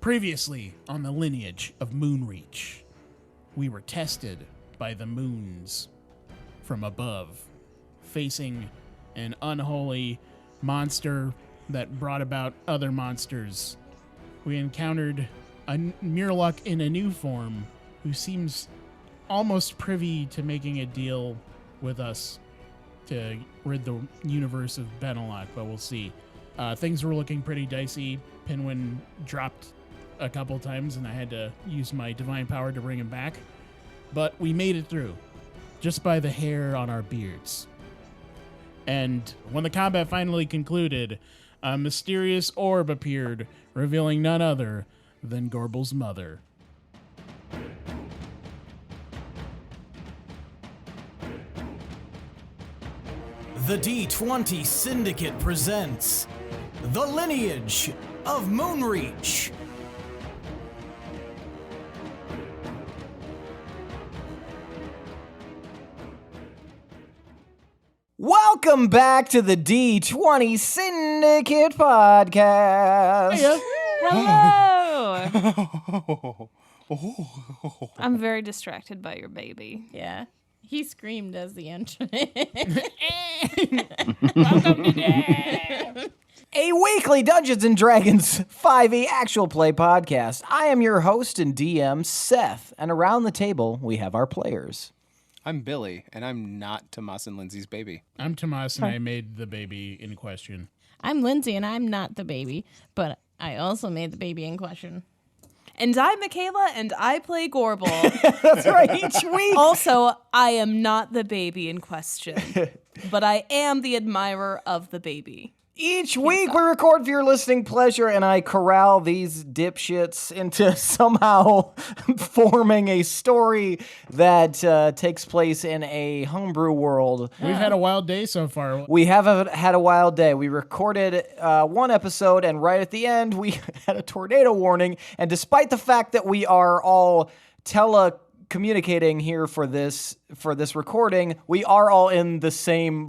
Previously on the Lineage of Moonreach, we were tested by the moons from above, facing an unholy monster that brought about other monsters. We encountered a Murloc in a new form who seems almost privy to making a deal with us to rid the universe of Benelok, but we'll see. Things were looking pretty dicey. Pinwin dropped a couple times, and I had to use my divine power to bring him back. But we made it through, just by the hair on our beards. And when the combat finally concluded, a mysterious orb appeared, revealing none other than Gorbel's mother. The D20 Syndicate presents The Lineage of Moonreach. Welcome back to the D20 Syndicate podcast. Hello! I'm very distracted by your baby. Yeah. He screamed as the entrance. Welcome to Dad! A weekly Dungeons & Dragons 5e actual play podcast. I am your host and DM, Seth, and around the table we have our players. I'm Billy, and I'm not Tomas and Lindsey's baby. I'm Tomas, and I made the baby in question. I'm Lindsey, and I'm not the baby, but I also made the baby in question. And I'm Michaela, and I play Gorbel. That's right, each week. Also, I am not the baby in question, but I am the admirer of the baby. Each week we record for your listening pleasure, and I corral these dipshits into somehow forming a story that takes place in a homebrew world. We've had a wild day so far. We have had a wild day. We recorded one episode, and right at the end, we had a tornado warning. And despite the fact that we are all telecommunicating here for this recording, we are all in the same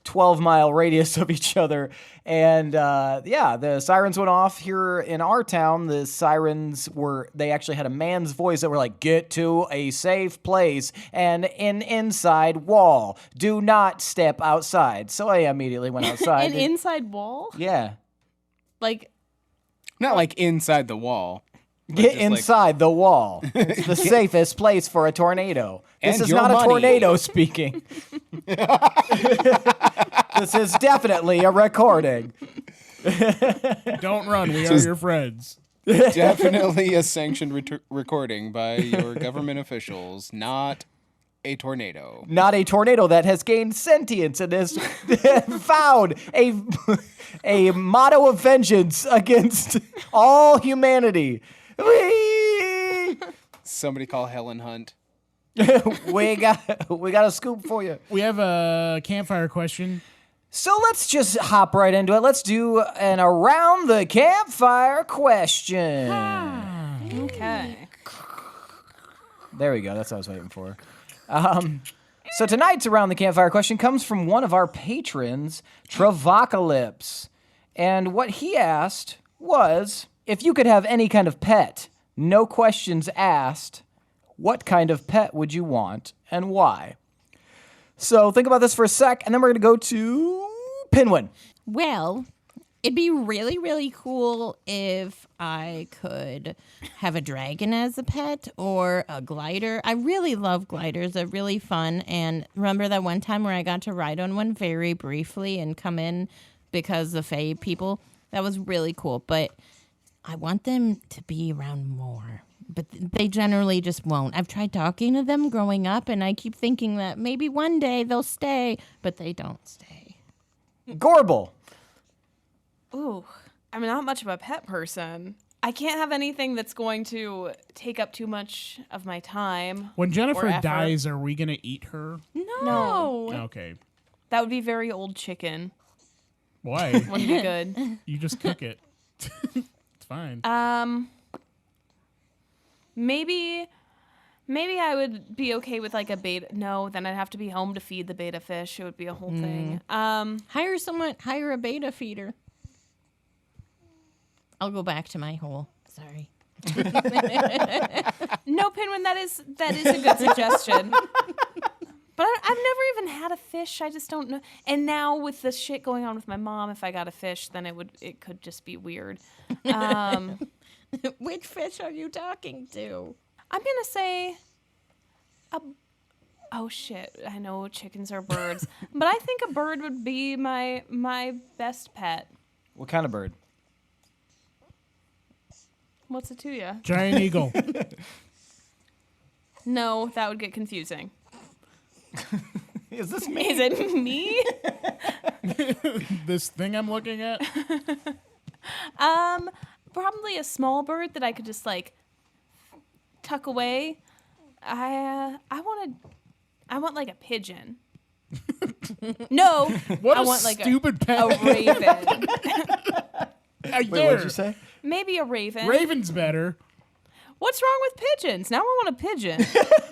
12-mile radius of each other. And the sirens went off here in our town. The sirens they actually had a man's voice that were like, get to a safe place and an inside wall. Do not step outside. So I immediately went outside. An inside wall? Yeah. Not like inside the wall. Get inside the wall. It's the safest place for a tornado. This is not a tornado speaking. This is definitely a recording. Don't run, we are your friends. Definitely a sanctioned recording by your government officials, not a tornado. Not a tornado that has gained sentience and has found a motto of vengeance against all humanity. Whee! Somebody call Helen Hunt. we got a scoop for you. We have a campfire question. So let's just hop right into it. Let's do an around the campfire question. Okay. There we go. That's what I was waiting for. So tonight's around the campfire question comes from one of our patrons, Trevocalypse. And what he asked was, if you could have any kind of pet, no questions asked, what kind of pet would you want and why? So think about this for a sec, and then we're going to go to Pinwin. Well, it'd be really, really cool if I could have a dragon as a pet or a glider. I really love gliders. They're really fun. And remember that one time where I got to ride on one very briefly and come in because the Fae people? That was really cool. But I want them to be around more, but they generally just won't. I've tried talking to them growing up, and I keep thinking that maybe one day they'll stay, but they don't stay. Gorbel. Ooh, I'm not much of a pet person. I can't have anything that's going to take up too much of my time. When Jennifer or effort. dies, are we going to eat her? No. Okay. That would be very old chicken. Why? Wouldn't be good. You just cook it. It's fine. Maybe I would be okay with a beta. No, then I'd have to be home to feed the beta fish. It would be a whole thing. Hire a beta feeder. I'll go back to my whole Sorry. No, Pinwin, that is a good suggestion. But I've never even had a fish. I just don't know. And now with the shit going on with my mom, if I got a fish, then it could just be weird. Which fish are you talking to? I'm gonna say oh shit, I know chickens are birds, but I think a bird would be my best pet. What kind of bird? What's it to you? Giant eagle. No, that would get confusing. Is this me? Is it me? This thing I'm looking at? Probably a small bird that I could just like tuck away. I want like a pigeon. No, What I a want like stupid pet. a raven. Wait, what'd you say? Maybe a raven. Raven's better. What's wrong with pigeons? Now I want a pigeon.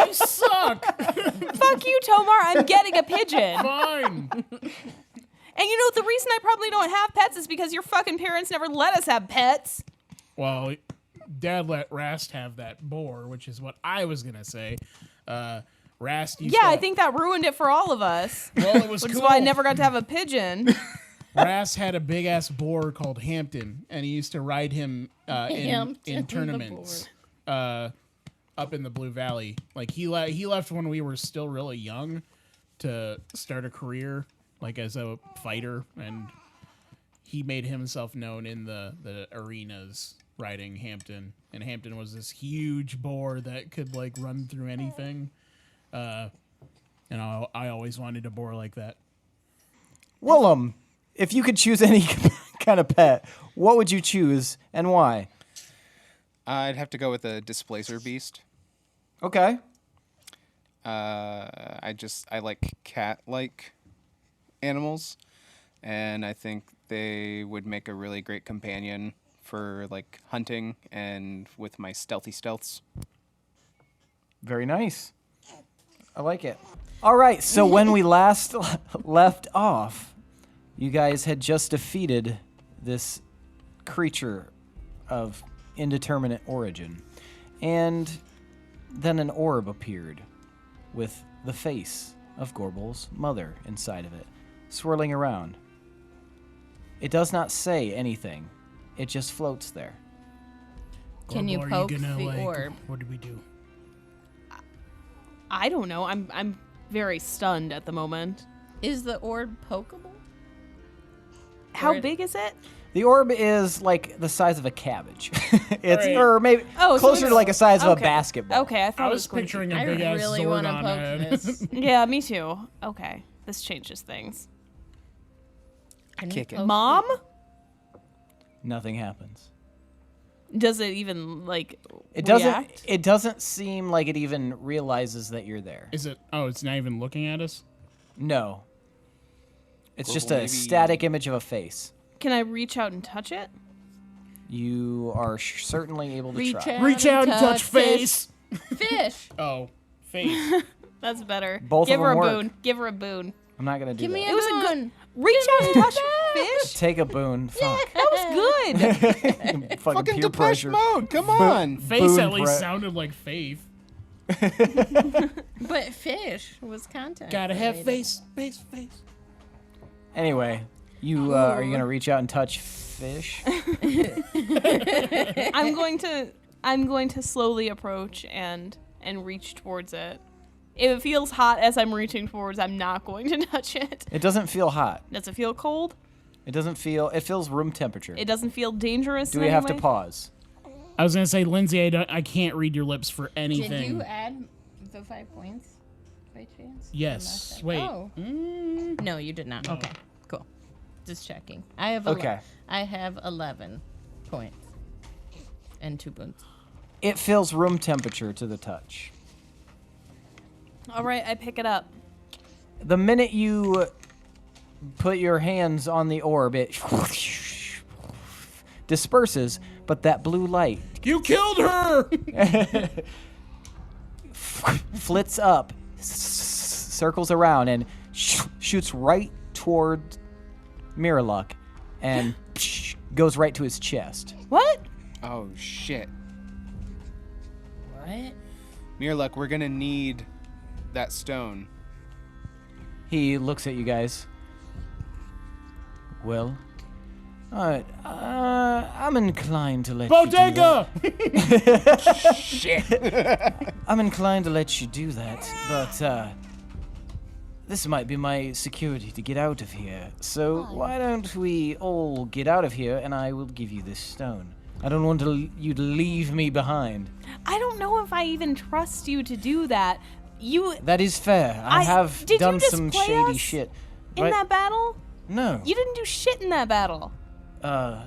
You suck. Fuck you, Tomar. I'm getting a pigeon. Fine. And you know, the reason I probably don't have pets is because your fucking parents never let us have pets. Well, Dad let Rast have that boar, which is what I was going to say. Rast used to... I think that ruined it for all of us. Well, it was Which cool. is why I never got to have a pigeon. Rast had a big-ass boar called Hampton, and he used to ride him in Hampton the tournaments up in the Blue Valley. Like, he left when we were still really young to start a career, like, as a fighter, and he made himself known in the arenas riding Hampton. And Hampton was this huge boar that could, like, run through anything. And I always wanted a boar like that. Willem, if you could choose any kind of pet, what would you choose and why? I'd have to go with a displacer beast. Okay. I like cat-like animals, and I think they would make a really great companion for like hunting and with my stealthy stealths. Very nice. I like it. All right, so when we last left off, you guys had just defeated this creature of indeterminate origin. And then an orb appeared with the face of Gorbel's mother inside of it, swirling around. It does not say anything. It just floats there. Can you Gorbel, are poke gonna, the like, orb? What do we do? I don't know. I'm very stunned at the moment. Is the orb pokeable? How Or- big is it? The orb is like the size of a cabbage. It's Right. or maybe Oh, so closer it's- to like a size of a okay. basketball. Okay, I thought I it was was picturing a I big ass really want to Zordon poke head. this. Yeah, me too. Okay, this changes things. Can you Kick it. poke Mom? Nothing happens. Does it even like It doesn't. react? It doesn't seem like it even realizes that you're there. Is it? Oh, it's not even looking at us. No. It's Gorbel, just a maybe- static image of a face. Can I reach out and touch it? You are certainly able to Reach try. out. Reach out and touch face. Fish. Oh, face. That's better. Both Give of her a them work. boon. Give her a boon. I'm not gonna do Give that. me a It was a good- boon. Reach out and touch fish. Take a boon. Fuck. That was good. Fucking Fucking peer Depeche pressure. Mode, come on! Face Boon at least pre- sounded like Faith. But fish was content. Gotta have related. face. Anyway, you are you gonna reach out and touch fish? I'm going to slowly approach and reach towards it. If it feels hot as I'm reaching towards, I'm not going to touch it. It doesn't feel hot. Does it feel cold? It doesn't feel. It feels room temperature. It doesn't feel dangerous. Do in we any have to way? pause? I was gonna say, Lindsey, I can't read your lips for anything. Did you add the 5 points by chance? Yes. From last Wait. time? Oh. No, you did not. Okay, cool. Just checking. I have Okay. I have 11 points and 2 boons. It feels room temperature to the touch. All right, I pick it up. The minute you put your hands on the orb, it disperses, but that blue light You killed her. flits up, circles around, and shoots right toward Miralock and goes right to his chest. What? Oh, shit. What? Mirluck, we're gonna need that stone. He looks at you guys. Well, alright, I'm inclined to let you do Bodega! that. Shit. I'm inclined to let you do that, but, this might be my security to get out of here. So why don't we all get out of here and I will give you this stone. I don't want you to leave me behind. I don't know if I even trust you to do that. That is fair. I have did you done some display shady us shit. in that battle? No. You didn't do shit in that battle. I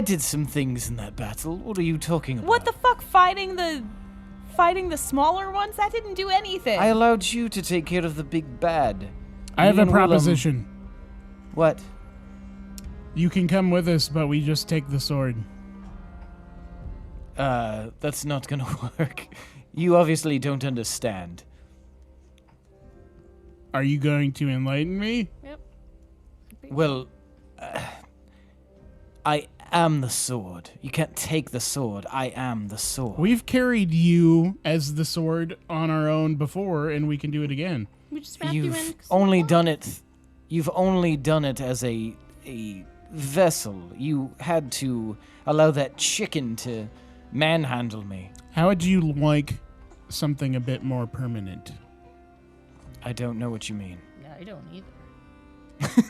did some things in that battle. What are you talking about? What the fuck? Fighting the smaller ones? That didn't do anything. I allowed you to take care of the big bad. I have Me a and Willem- proposition. What? You can come with us, but we just take the sword. That's not gonna work. You obviously don't understand. Are you going to enlighten me? Yep. Well, I am the sword. You can't take the sword. I am the sword. We've carried you as the sword on our own before, and we can do it again. We just wrapped you in. You've only done it. You've only done it as a vessel. You had to allow that chicken to manhandle me. How would you like something a bit more permanent? I don't know what you mean. No, I don't either.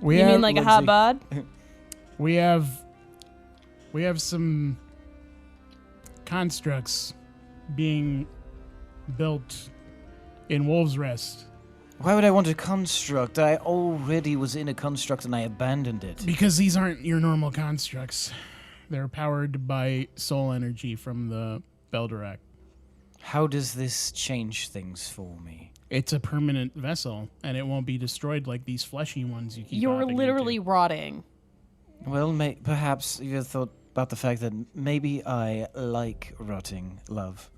We You have, mean like a hot Lindsey. bod? we have some constructs being built in Wolves Rest Why would I want a construct? I already was in a construct and I abandoned it. because these aren't your normal constructs. They're powered by soul energy from the Beldorak. How does this change things for me? It's a permanent vessel, and it won't be destroyed like these fleshy ones you keep. You're hopping literally into. rotting. Well, perhaps you thought about the fact that maybe I like rotting, love.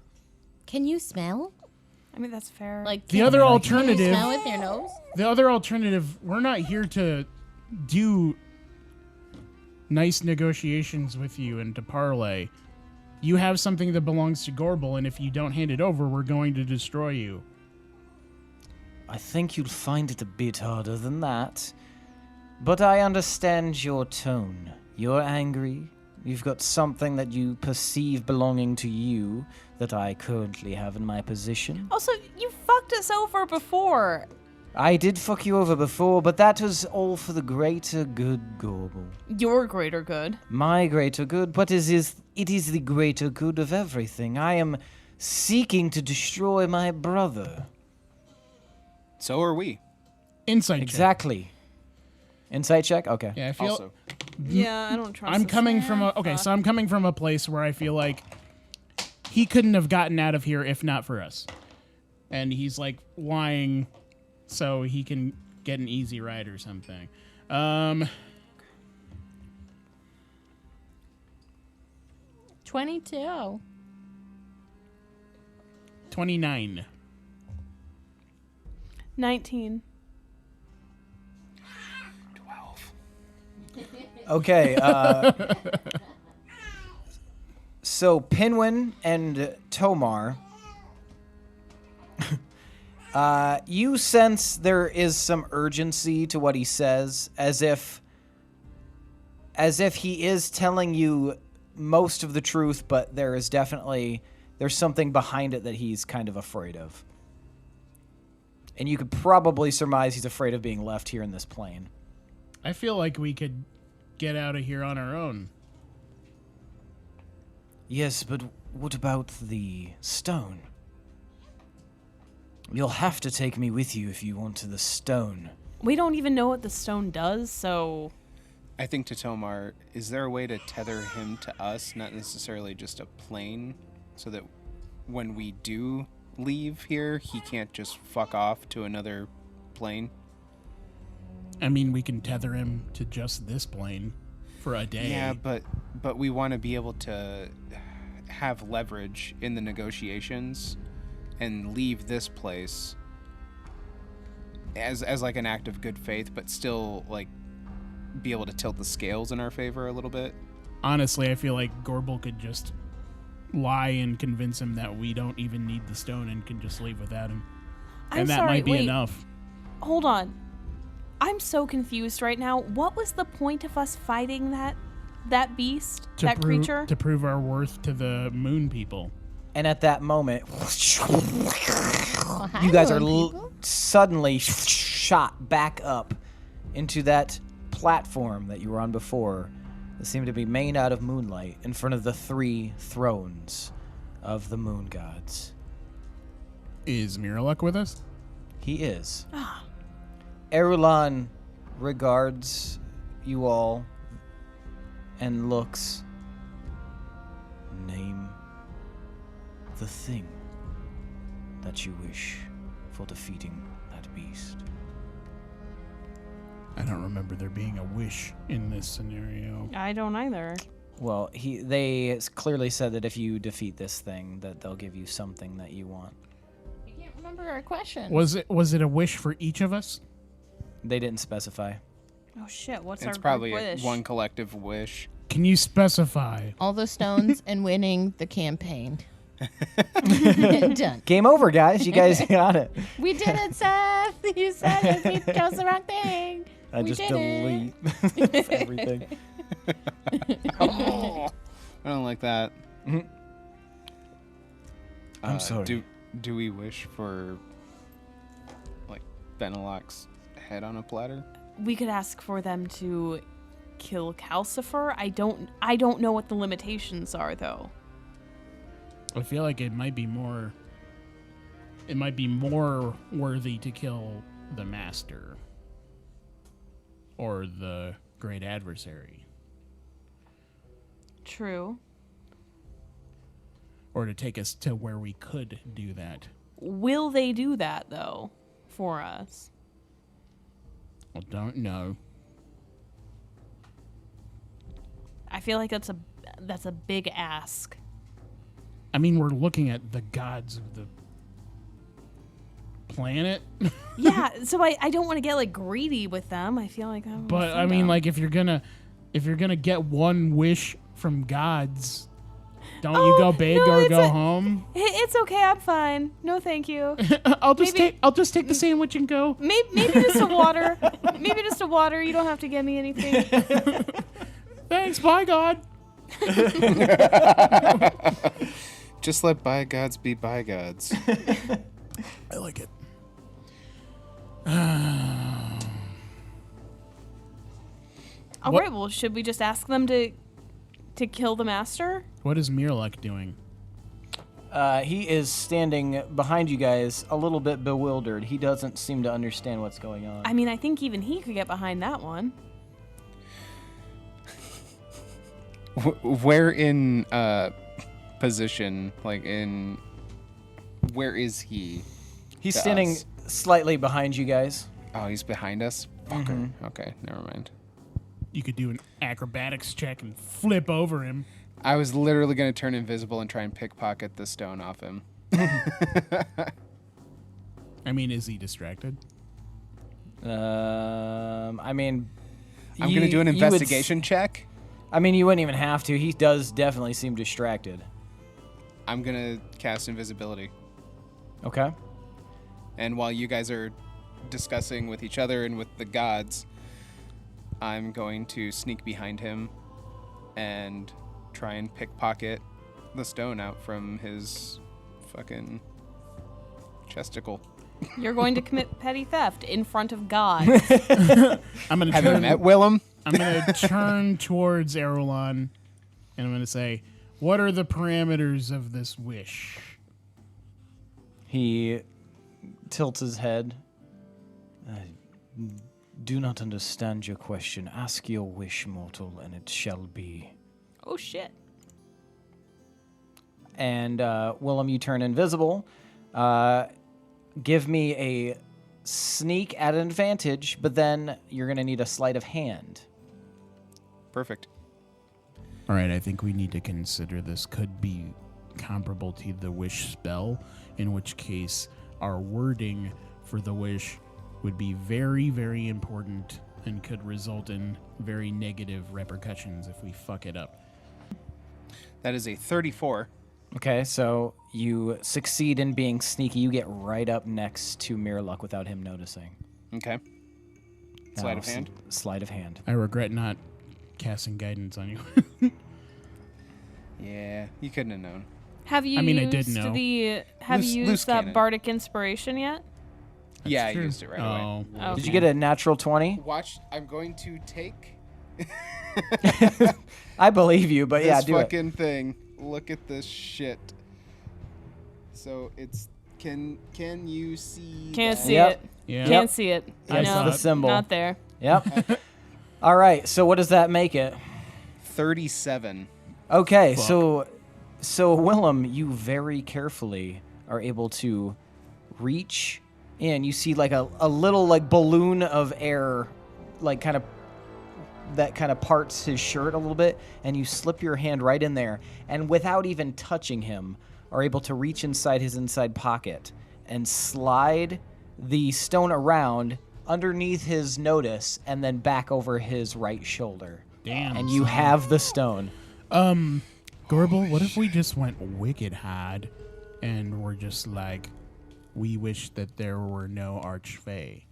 Can you smell? I mean, that's fair. Like The can- other Can you alternative. smell with your nose? The other alternative. We're not here to do nice negotiations with you and to parlay. You have something that belongs to Gorbel, and if you don't hand it over, we're going to destroy you. I think you'll find it a bit harder than that. But I understand your tone. You're angry. You've got something that you perceive belonging to you that I currently have in my possession. Also, you fucked us over before. I did fuck you over before, but that was all for the greater good, Gorbel. Your greater good. My greater good, but it is the greater good of everything. I am seeking to destroy my brother. So are we. Insight check. Exactly. Insight check? Okay. Yeah, I feel. Also, Yeah, I don't trust I'm this coming man. from a okay, so I'm coming from a place where I feel like he couldn't have gotten out of here if not for us. And he's like lying so he can get an easy ride or something. 22. 29. 19. 12. Okay. So Pinwin and Tomar, you sense there is some urgency to what he says, as if he is telling you most of the truth, but there's something behind it that he's kind of afraid of. And you could probably surmise he's afraid of being left here in this plane. I feel like we could get out of here on our own. Yes, but what about the stone? You'll have to take me with you if you want the stone. We don't even know what the stone does, so... I think to Tomar, is there a way to tether him to us, not necessarily just a plane, so that when we do leave here, he can't just fuck off to another plane? I mean, we can tether him to just this plane for a day. Yeah, but we want to be able to have leverage in the negotiations and leave this place as like an act of good faith, but still like be able to tilt the scales in our favor a little bit. Honestly, I feel like Gorbel could just lie and convince him that we don't even need the stone and can just leave without him. And that might be enough. Hold on. I'm so confused right now. What was the point of us fighting that beast, that creature? To prove our worth to the moon people. And at that moment, you guys are suddenly shot back up into that platform that you were on before that seemed to be made out of moonlight in front of the 3 thrones of the moon gods. Is Miraluk with us? He is. Erulan regards you all and looks. Name the thing that you wish for defeating that beast. I don't remember there being a wish in this scenario. I don't either. Well, they clearly said that if you defeat this thing, that they'll give you something that you want. I can't remember our question. Was it a wish for each of us? They didn't specify. Oh shit! What's It's our probably wish? one collective wish. Can you specify? All the stones and winning the campaign. Done. Game over, guys. You guys got it. We did it, Seth. You said it. We chose the wrong thing. I We just did delete everything. I don't like that. I'm sorry. Do we wish for like Benelok's head on a platter? We could ask for them to kill Calcifer. I don't know what the limitations are though. I feel like it might be more worthy to kill the master or the great adversary, True. or to take us to where we could do that. Will they do that though for us? I don't know. I feel like that's a big ask. I mean, we're looking at the gods of the planet. Yeah, so I don't want to get like greedy with them. I feel like I'm But I mean, like, if you're gonna get one wish from gods, don't you go big no, or it's go home? It's okay. I'm fine. No, thank you. I'll just take the sandwich and go. Maybe just a water. Maybe just a water. You don't have to get me anything. Thanks, bye God. Just let bygods be bygods. I like it. All right. Well, should we just ask them to kill the master? What is Miraluk doing? He is standing behind you guys, a little bit bewildered. He doesn't seem to understand what's going on. I mean, I think even he could get behind that one. Where in position, like in, where is he? He's to standing us? slightly behind you guys. Oh, he's behind us? Fucker. Okay, never mind. You could do an acrobatics check and flip over him. I was literally going to turn invisible and try and pickpocket the stone off him. I mean, is he distracted? I mean, I'm going to do an investigation check. I mean, you wouldn't even have to. He does definitely seem distracted. I'm going to cast invisibility. Okay. And while you guys are discussing with each other and with the gods, I'm going to sneak behind him and try and pickpocket the stone out from his fucking chesticle. You're going to commit petty theft in front of God. I'm gonna Have you met Willem? I'm gonna turn towards Erulon, and I'm gonna say, "What are the parameters of this wish?" He tilts his head. I do not understand your question. Ask your wish, mortal, and it shall be. Oh shit. And Willem, you turn invisible. Give me a sneak at an advantage, but then you're going to need a sleight of hand. Perfect. All right, I think we need to consider this could be comparable to the wish spell, in which case our wording for the wish would be very, very important and could result in very negative repercussions if we fuck it up. That is a 34. Okay, so you succeed in being sneaky. You get right up next to Mirluck without him noticing. Okay. Sleight Now, of hand. Sleight of hand. I regret not casting guidance on you. Yeah, you couldn't have known. Have you I mean, I used did know. Have you Loose used that cannon. bardic inspiration yet? Yeah, True. I used it right away. Oh, Oh. Did you get a natural 20? Watch, I'm going to take I believe you, but yeah, this do it. fucking thing. Look at this shit. So it's can you see? Can't that? see Yep. it. yeah. Can't see it. That's No, the symbol. Not there. Yep. All right, so what does that make it? 37. Okay, Fuck. so Willem, you very carefully are able to reach in. You see like a little like balloon of air, like kind of that kind of parts his shirt a little bit, and you slip your hand right in there, and without even touching him, are able to reach inside his inside pocket and slide the stone around underneath his notice and then back over his right shoulder. Damn. And you have the stone. Gorbel, what if we just went wicked hard and we're just like, we wish that there were no archfey?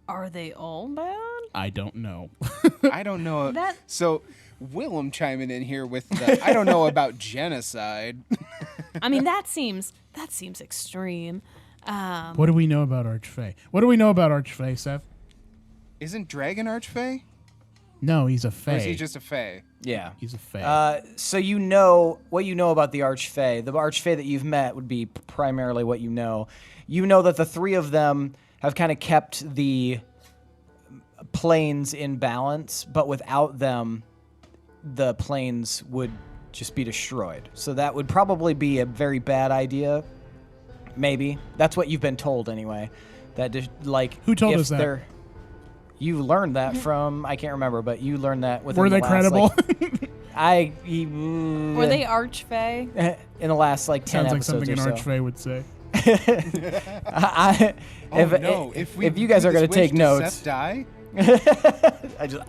Are they all bad? I don't know. I don't know. That- So Willem chiming in here with the I don't know about genocide. I mean, that seems extreme. What do we know about archfey? What do we know about archfey, Seth? Isn't Dragon Archfey? No, he's a Or fey. is he just a Fey? Yeah. He's a fey. So you know what you know about the Archfey. The Archfey that you've met would be primarily what you know. You know that the three of them have kind of kept the planes in balance, but without them, the planes would just be destroyed. So that would probably be a very bad idea. Maybe. That's what you've been told anyway. That like Who told if us that? they're- You learned that from I can't remember, but you learned that within Were the they last, credible? Were they archfey? in the last like 10 Sounds like episodes something an or so. archfey would say. If you guys are going to take notes, Seth die? I just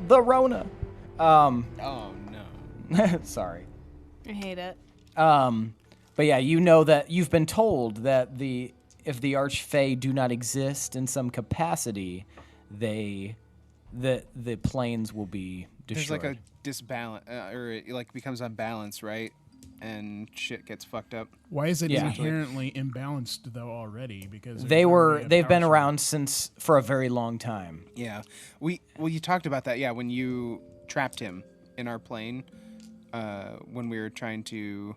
the Rona. Oh no. Sorry. I hate it. But yeah, you know that you've been told that if the Archfey do not exist in some capacity, the planes will be destroyed. There's like a disbalance, or it like becomes unbalanced, right? And shit gets fucked up. Why is it Yeah. inherently imbalanced though already? Because they've been around for a very long time. Yeah. You talked about that, yeah, when you trapped him in our plane, when we were trying to,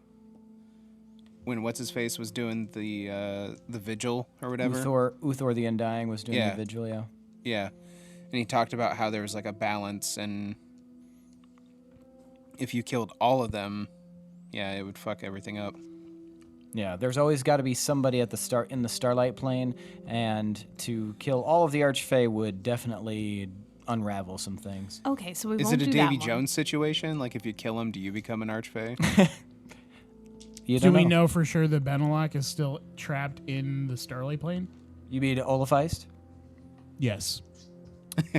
when what's his face was doing the vigil or whatever. Uthor the Undying was doing Yeah. the vigil, yeah. Yeah. And he talked about how there was like a balance, and if you killed all of them, yeah, it would fuck everything up. Yeah, there's always got to be somebody at the start in the Starlight Plane, and to kill all of the Archfey would definitely unravel some things. Okay, so we Is won't it a do Davy that one. Jones situation? Like if you kill him, do you become an archfey? You Do don't we know for sure that Benelok is still trapped in the Starlight Plane? You mean Olafheist? Yes.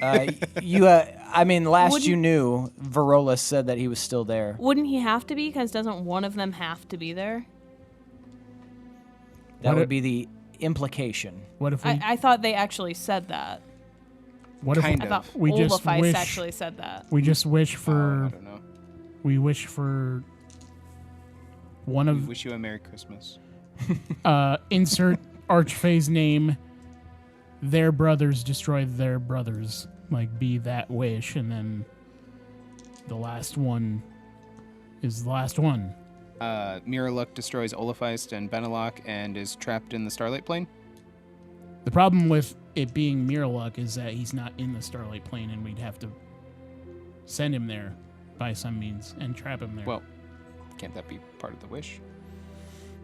I mean, last Wouldn't- you knew, Varolus said that he was still there. Wouldn't he have to be? Because doesn't one of them have to be there? That What would if- be the implication. What if we? I thought they actually said that. what if kind I of. thought We just Olafheist wish- actually said that. we just wish Oh, I for don't know. we wish for one We of wish you a Merry Christmas. insert Archfey's name. Their brothers destroy their brothers. Like be that wish, and then the last one is the last one. Miraluk destroys Olafheist and Benelok and is trapped in the Starlight Plane. The problem with it being Miraluk is that he's not in the Starlight Plane, and we'd have to send him there by some means and trap him there. Well, can't that be part of the wish?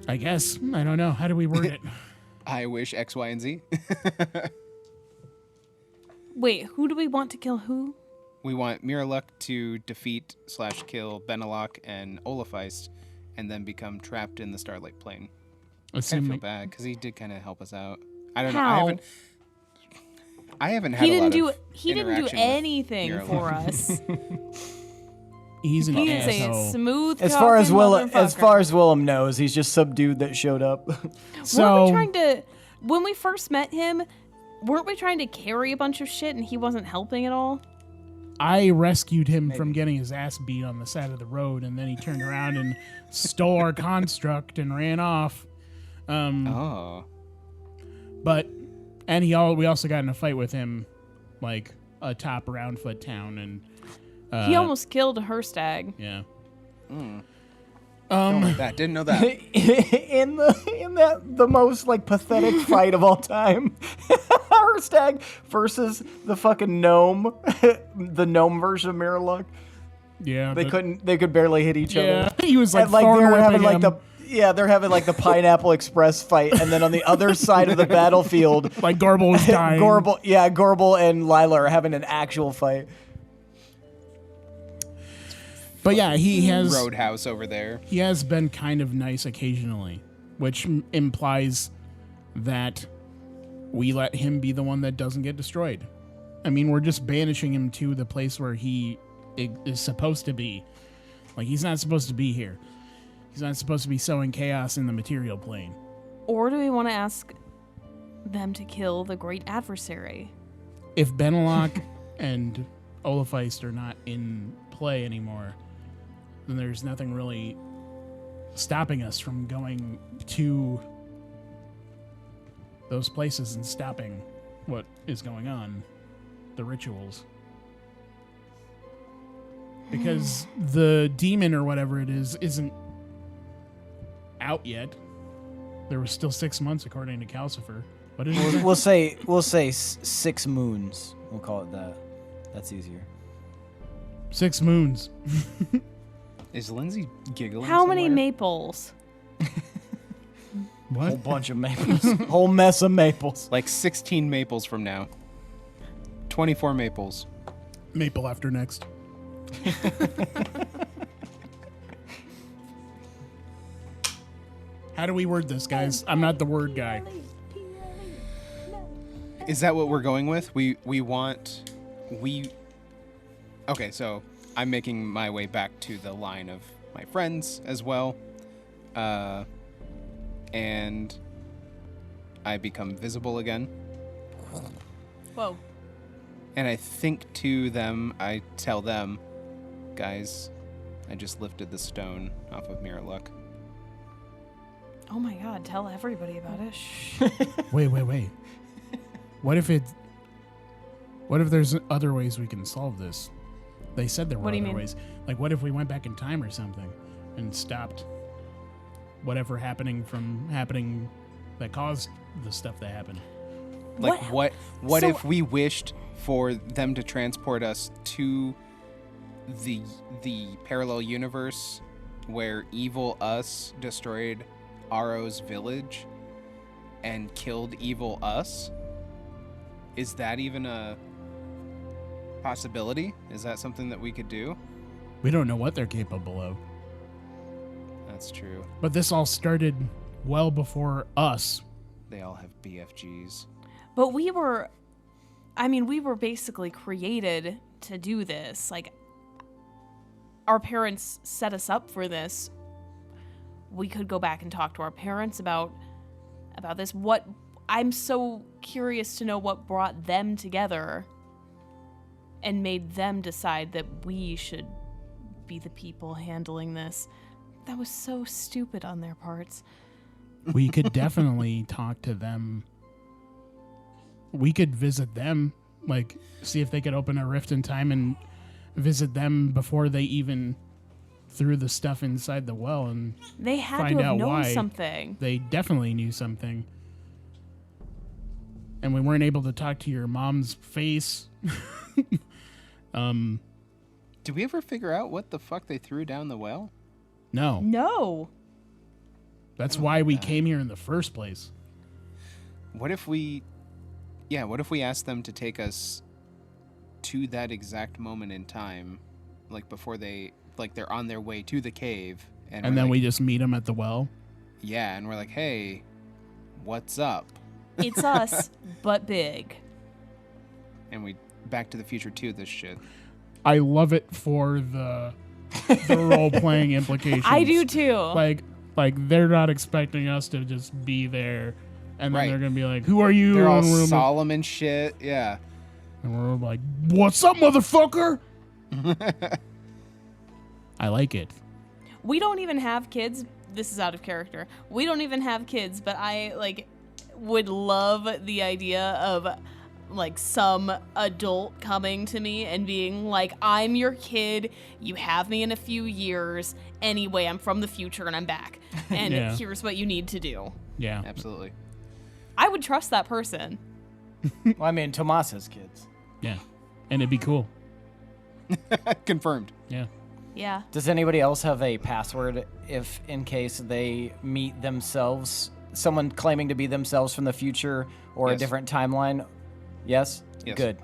I guess. I don't know. How do we word it? I wish X, Y, and Z. Wait, who do we want to kill who? We want Miraluk to defeat / kill Benelok and Olafheist and then become trapped in the Starlight Plane. I feel Assuming bad because he did kind of help us out. I don't know. How? I haven't had He a lot didn't do of he didn't do interaction with anything Mirror for Link. us. He's an He is a asshole. smooth. As far as talking Willem knows, he's just some dude that showed up. So when we first met him, weren't we trying to carry a bunch of shit and he wasn't helping at all? I rescued him from getting his ass beat on the side of the road, and then he turned around and stole our construct and ran off. Oh. But we also got in a fight with him, like atop Roundfoot Town, and He almost killed a Herstag. yeah. Don't like that. Didn't know that. in the most like pathetic fight of all time. Herstag versus the fucking gnome, the gnome version of Mirrorlock. Yeah, They could barely hit each Yeah, other. he was like, And, like thorn they're having whipping like him. they're having like the Pineapple Express fight, and then on the other side of the battlefield, like Gorbel was dying. Gorbel and Lila are having an actual fight. But yeah, he has Roadhouse over there. he has been kind of nice occasionally, which implies that we let him be the one that doesn't get destroyed. I mean, we're just banishing him to the place where he is supposed to be. Like, he's not supposed to be here. He's not supposed to be sowing chaos in the material plane. Or do we want to ask them to kill the great adversary? If Benelok and Olafeist are not in play anymore, then there's nothing really stopping us from going to those places and stopping what is going on, the rituals. Because the demon or whatever it is isn't out yet. There was still 6 months according to Calcifer. What did it say? We'll say 6 moons. We'll call it that. That's easier. 6 moons. Is Lindsey giggling? How many somewhere? maples? What? Whole bunch of maples. Whole mess of maples. Like 16 maples from now. 24 maples. Maple after next. How do we word this, guys? I'm not the word guy. Is that what we're going with? Okay, so I'm making my way back to the line of my friends as well. And I become visible again. Whoa. And I think to them, I tell them, guys, I just lifted the stone off of Mirrorlock. Oh my god, tell everybody about it. Shh. Wait. What if there's other ways we can solve this? They said there were What do you other mean? ways. Like, what if we went back in time or something and stopped whatever happening that caused the stuff that happened? Like, what So- if we wished for them to transport us to the parallel universe where evil us destroyed Aro's village and killed evil us? Is that even a possibility? Is that something that we could do? We don't know what they're capable of. That's true. But this all started well before us. They all have BFGs. But we were basically created to do this. Like, our parents set us up for this. We could go back and talk to our parents about this. I'm so curious to know what brought them together and made them decide that we should be the people handling this. That was so stupid on their parts. We could definitely talk to them. We could visit them, like, see if they could open a rift in time and visit them before they even threw the stuff inside the well and They had find to have out known why. something. They definitely knew something. And we weren't able to talk to your mom's face. Did we ever figure out what the fuck they threw down the well? No. No. That's why we came here in the first place. What if we asked them to take us to that exact moment in time, like before they're on their way to the cave, And we're then like, we just meet them at the well. yeah, and we're like, hey, what's up? It's us, but big. and we Back to the Future 2 this shit. I love it for the role playing implications. I do too. Like they're not expecting us to just be there, and then Right. they're gonna be like, "Who are you?" They're all And we're solemn and shit. Yeah. And we're like, "What's up, motherfucker?" I like it. We don't even have kids. This is out of character. We don't even have kids, but I like would love the idea of like some adult coming to me and being like, "I'm your kid. You have me in a few years. Anyway, I'm from the future and I'm back. And Yeah. here's what you need to do." Yeah. Absolutely. I would trust that person. Well, I mean, Tomas has kids. Yeah. And it'd be cool. Confirmed. Yeah. Yeah. Does anybody else have a password if in case they meet themselves, someone claiming to be themselves from the future or a Yes. different timeline? Yes? Yes. Good.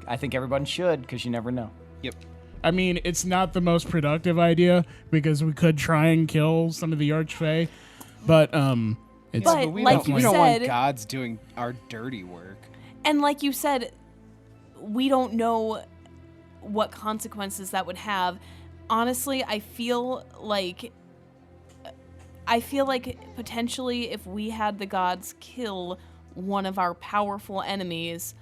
I think everyone should, because you never know. Yep. I mean, it's not the most productive idea because we could try and kill some of the Archfey, but it's But But we like don't, you we don't want said- gods doing our dirty work. And like you said, we don't know what consequences that would have. Honestly, I feel like potentially if we had the gods kill one of our powerful enemies,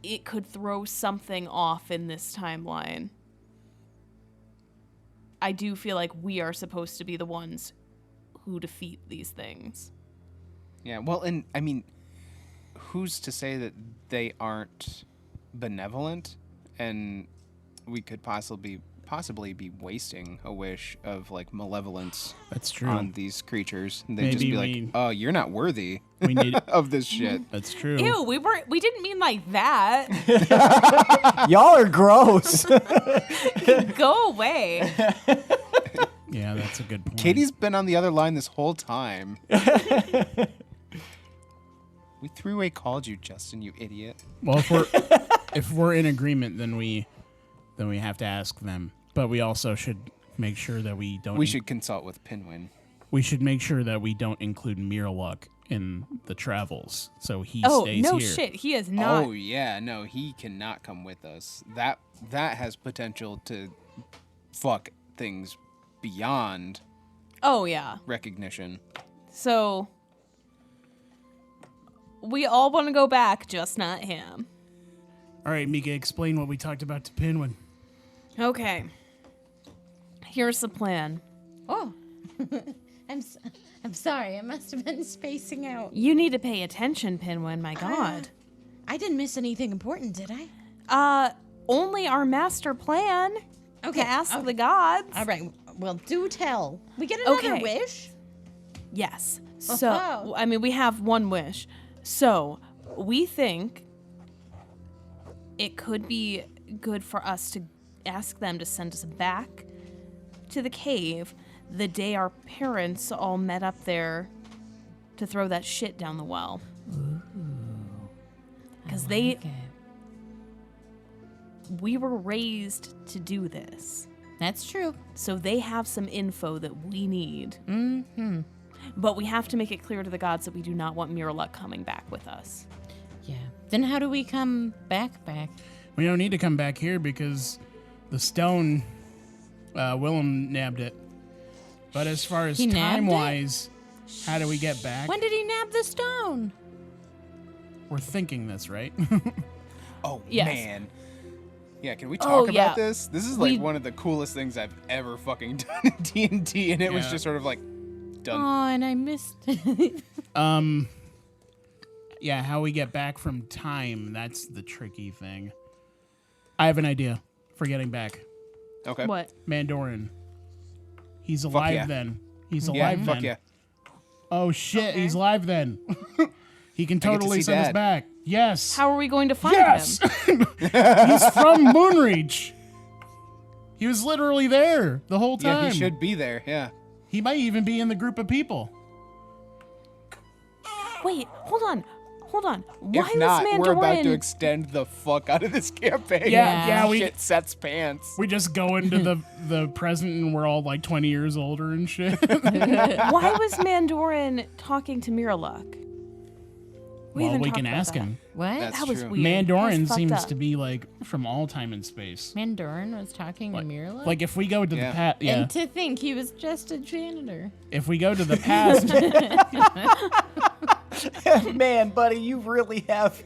it could throw something off in this timeline. I do feel like we are supposed to be the ones who defeat these things. Yeah, well, and I mean, who's to say that they aren't benevolent, and we could possibly be wasting a wish of like malevolence that's true. on these creatures. And they'd just be Maybe like, "Oh, you're not worthy we need of this shit." That's true. Ew, we didn't mean like that. Y'all are gross. Go away. Yeah, that's a good point. Katie's been on the other line this whole time. We three-way called you, Justin, you idiot. Well, if we're in agreement, then we have to ask them. But we also should make sure that we don't. We should consult with Pinwin. We should make sure that we don't include Mirluck in the travels, so he Oh, stays no here. shit. He is not. Oh yeah, no, he cannot come with us. That has potential to fuck things beyond Oh, yeah. recognition. So, we all want to go back, just not him. All right, Mika, explain what we talked about to Pinwin. Okay. Here's the plan. Oh, I'm sorry. I must have been spacing out. You need to pay attention, Pinwin, my god. I didn't miss anything important, did I? Only our master plan Okay. to ask the gods. All right. Well, do tell. We get another Okay. wish? Yes. So, Oh. I mean, we have one wish. So, we think it could be good for us to ask them to send us back to the cave the day our parents all met up there to throw that shit down the well. Because we were raised to do this. That's true. So they have some info that we need. Mm-hmm. But we have to make it clear to the gods that we do not want Mirluck coming back with us. Yeah. Then how do we come back? We don't need to come back here because the stone, Willem nabbed it. But as far as He nabbed it? time-wise, how do we get back? When did he nab the stone? We're thinking this, right? Oh Yes. man. Yeah, can we talk Oh, about yeah. this? This is like We- one of the coolest things I've ever fucking done in D&D, and it was Yeah. just sort of like done. Oh, and I missed it. Yeah, how we get back from time, that's the tricky thing. I have an idea for getting back. Okay. What? Mandorin. He's alive yeah. then. He's Yeah, alive fuck then. yeah. Oh shit, Okay. he's alive then. He can get to totally see send us Dad. back. Yes. How are we going to find Yes. him? He's from Moonreach. He was literally there the whole time. Yeah, he should be there. Yeah. He might even be in the group of people. Wait, hold on. Why If was not, Mandorin... we're about to extend the fuck out of this campaign. Yeah, we- Shit sets pants. We just go into the present and we're all like 20 years older and shit. Why was Mandorin talking to Mirluck? Well, haven't we talked can about ask that. him. What? That's That was true. weird. Mandoran That's fucked seems up. to be like from all time and space. Mandoran was talking to Mirla? Like if we go to Yeah. the past, yeah. And to think he was just a janitor. If we go to the past, Man, buddy, you really have,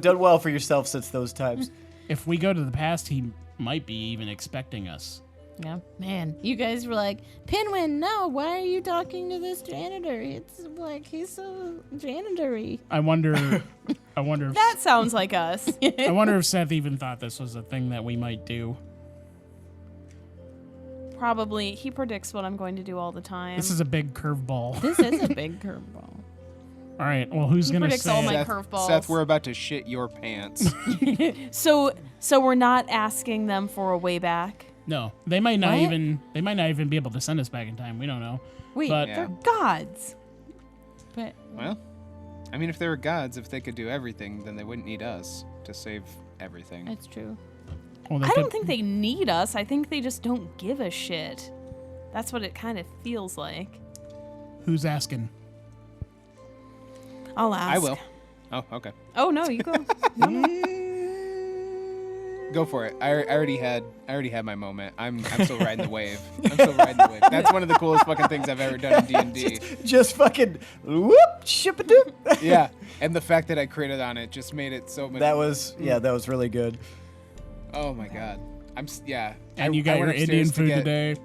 done well for yourself since those times. if we go to the past, he might be even expecting us. Yeah. Man, you guys were like, Pinwin, no, why are you talking to this janitor? It's like, he's so janitory. I wonder if That sounds like us. I wonder if Seth even thought this was a thing that we might do. Probably. He predicts what I'm going to do all the time. This is a big curveball. This is a big curveball. All right, well, who's He gonna predicts say all it? my Seth, curveballs. Seth, we're about to shit your pants. So we're not asking them for a way back. No, they might not What? even be able to send us back in time. We don't know. Wait, But- Yeah. They're gods. but Well, I mean, if they were gods, if they could do everything, then they wouldn't need us to save everything. it's true. Well, they I don't could- think they need us. I think they just don't give a shit. That's what it kind of feels like. Who's asking? I'll ask. I will. Oh, okay. Oh no, you go. Go for it. I already had my moment. I'm still riding the wave. I'm still riding the wave. That's one of the coolest fucking things I've ever done in D&D. Just fucking whoop, ship-a-doop. Yeah, and the fact that I created on it just made it so much. That was really good. Oh my god. Yeah. And I- you I got went your Indian upstairs to food get- today.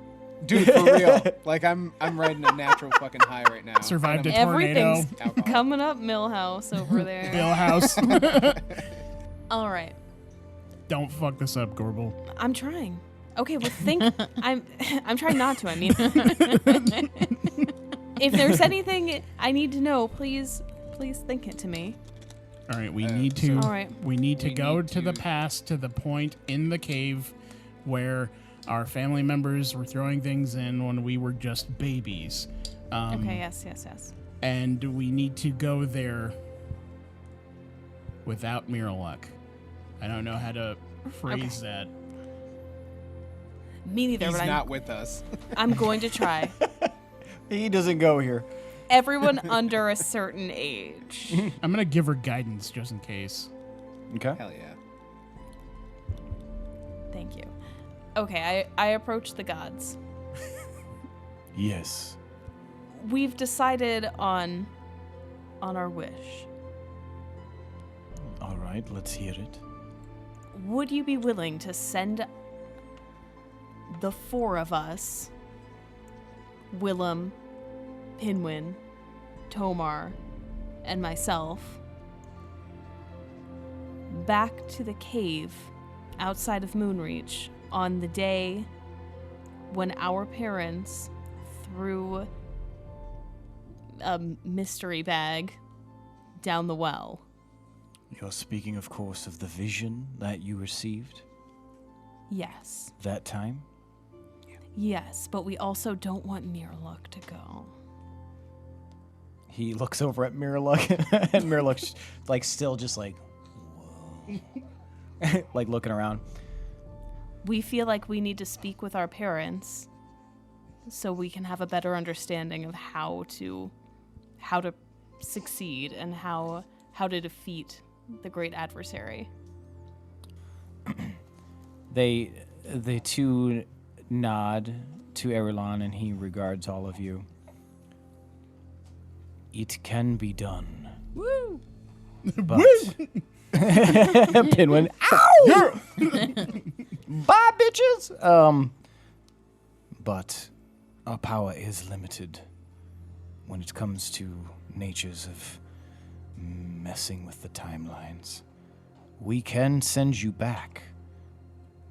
Dude, for real. Like I'm riding a natural fucking high right now. Survived And a I'm- tornado. Everything's Alcohol. coming up, Millhouse over there. Bill House. All right, Don't fuck this up, Gorbel. I'm trying. Okay, well, I'm trying not to. I mean, if there's anything I need to know, please think it to me. All right, we need to. All right. We need to We go need to the to- past, to the point in the cave where our family members were throwing things in when we were just babies. Okay, yes. And we need to go there without Miraluk. I don't know how to phrase that. Me neither, He's but not with us. I'm going to try. He doesn't go here. Everyone under a certain age. I'm gonna give her guidance just in case. Okay. Hell yeah. Thank you. Okay, I approach the gods. Yes. We've decided on our wish. All right, let's hear it. Would you be willing to send the four of us, Willem, Pinwin, Tomar, and myself, back to the cave outside of Moonreach on the day when our parents threw a mystery bag down the well? You're speaking, of course, of the vision that you received Yes. that time? Yes, but we also don't want Miraluk to go. He looks over at Miraluk, and Miraluk's like still just like, whoa, like looking around. We feel like we need to speak with our parents so we can have a better understanding of how to succeed and how to defeat the great adversary. They two nod to Erelon, and he regards all of you. It can be done. Woo! But Pinwin, ow! Bye, bitches. But our power is limited when it comes to natures of messing with the timelines. We can send you back,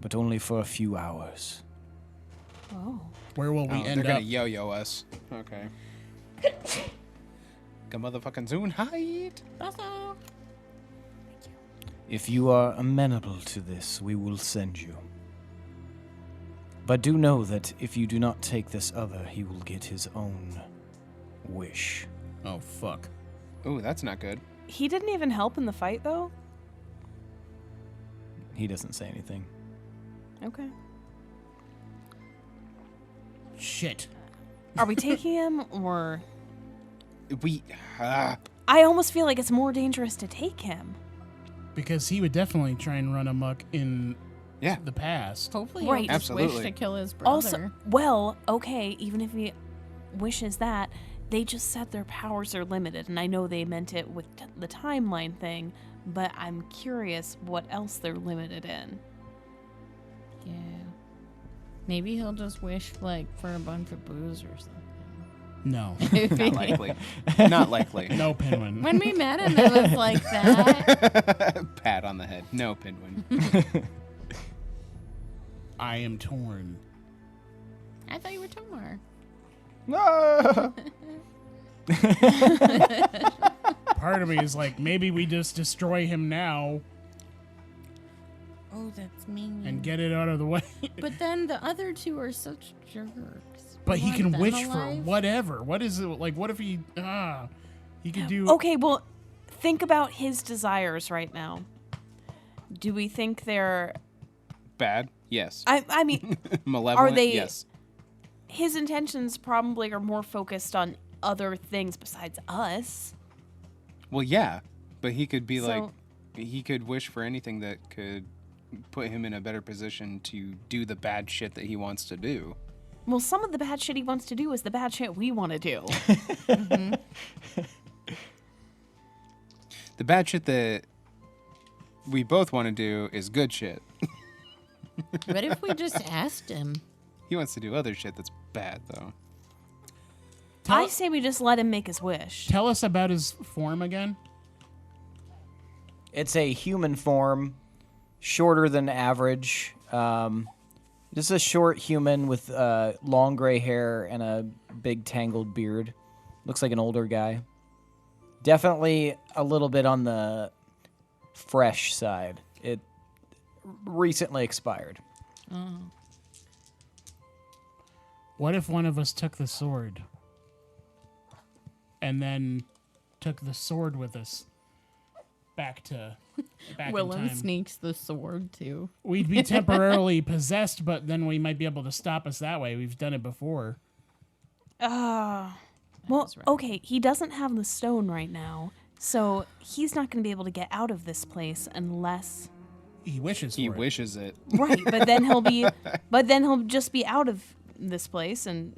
but only for a few hours. Oh. Where will we Oh, end they're gonna up? yo-yo us. Okay. Go motherfucking zoom hide. If you are amenable to this, we will send you. But do know that if you do not take this other, he will get his own wish. Oh fuck. Ooh, that's not good. He didn't even help in the fight, though? He doesn't say anything. Okay. Shit. Are we taking him, or... We I almost feel like it's more dangerous to take him. Because he would definitely try and run amok in Yeah. the past. Hopefully Right. he'll just wish Absolutely. to kill his brother. Also, well, okay, even if he wishes that, they just said their powers are limited, and I know they meant it with the timeline thing, but I'm curious what else they're limited in. Yeah. Maybe he'll just wish, like, for a bunch of booze or something. No. Not likely. Not likely. No, Pinwin. When we met him, it was like that. Pat on the head. No, Pinwin. I am torn. I thought you were Tomar. No. Part of me is like, maybe we just destroy him now Oh, that's mean. and get it out of the way. But then the other two are such jerks. But he Want can them wish for alive? whatever. What is it like? What if he could do? Okay, well, think about his desires right now. Do we think they're... Bad? Yes. I mean, Malevolent? are they- Yes. his intentions probably are more focused on other things besides us. Well, yeah. But he could be like, So- he could wish for anything that could put him in a better position to do the bad shit that he wants to do. Well, some of the bad shit he wants to do is the bad shit we want to do. The bad shit that we both want to do is good shit. What if we just asked him? He wants to do other shit that's bad, though. I say we just let him make his wish. Tell us about his form again. It's a human form, shorter than average. This is a short human with long gray hair and a big tangled beard. Looks like an older guy. Definitely a little bit on the fresh side. It recently expired. What if one of us took the sword and then took the sword with us back in Willem time? sneaks the sword too. We'd be temporarily possessed, but then we might be able to stop us that way. We've done it before. Well, right. okay, he doesn't have the stone right now, so he's not going to be able to get out of this place unless... He wishes for He it. wishes it. Right, but then he'll just be out of this place, and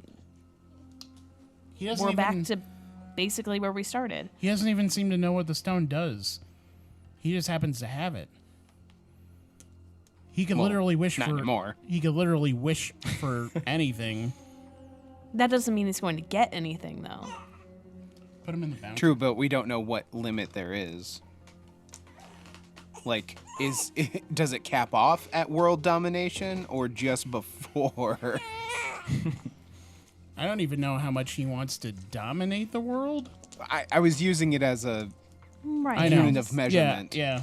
He doesn't we're even, back to basically where we started. He doesn't even seem to know what the stone does. He just happens to have it. He could Well, literally wish not for anymore. He could literally wish for anything. That doesn't mean he's going to get anything, though. Put him in the bounty. True, but we don't know what limit there is. Like, does it cap off at world domination or just before? I don't even know how much he wants to dominate the world. I was using it as a Right. I know. unit of measurement. Yeah.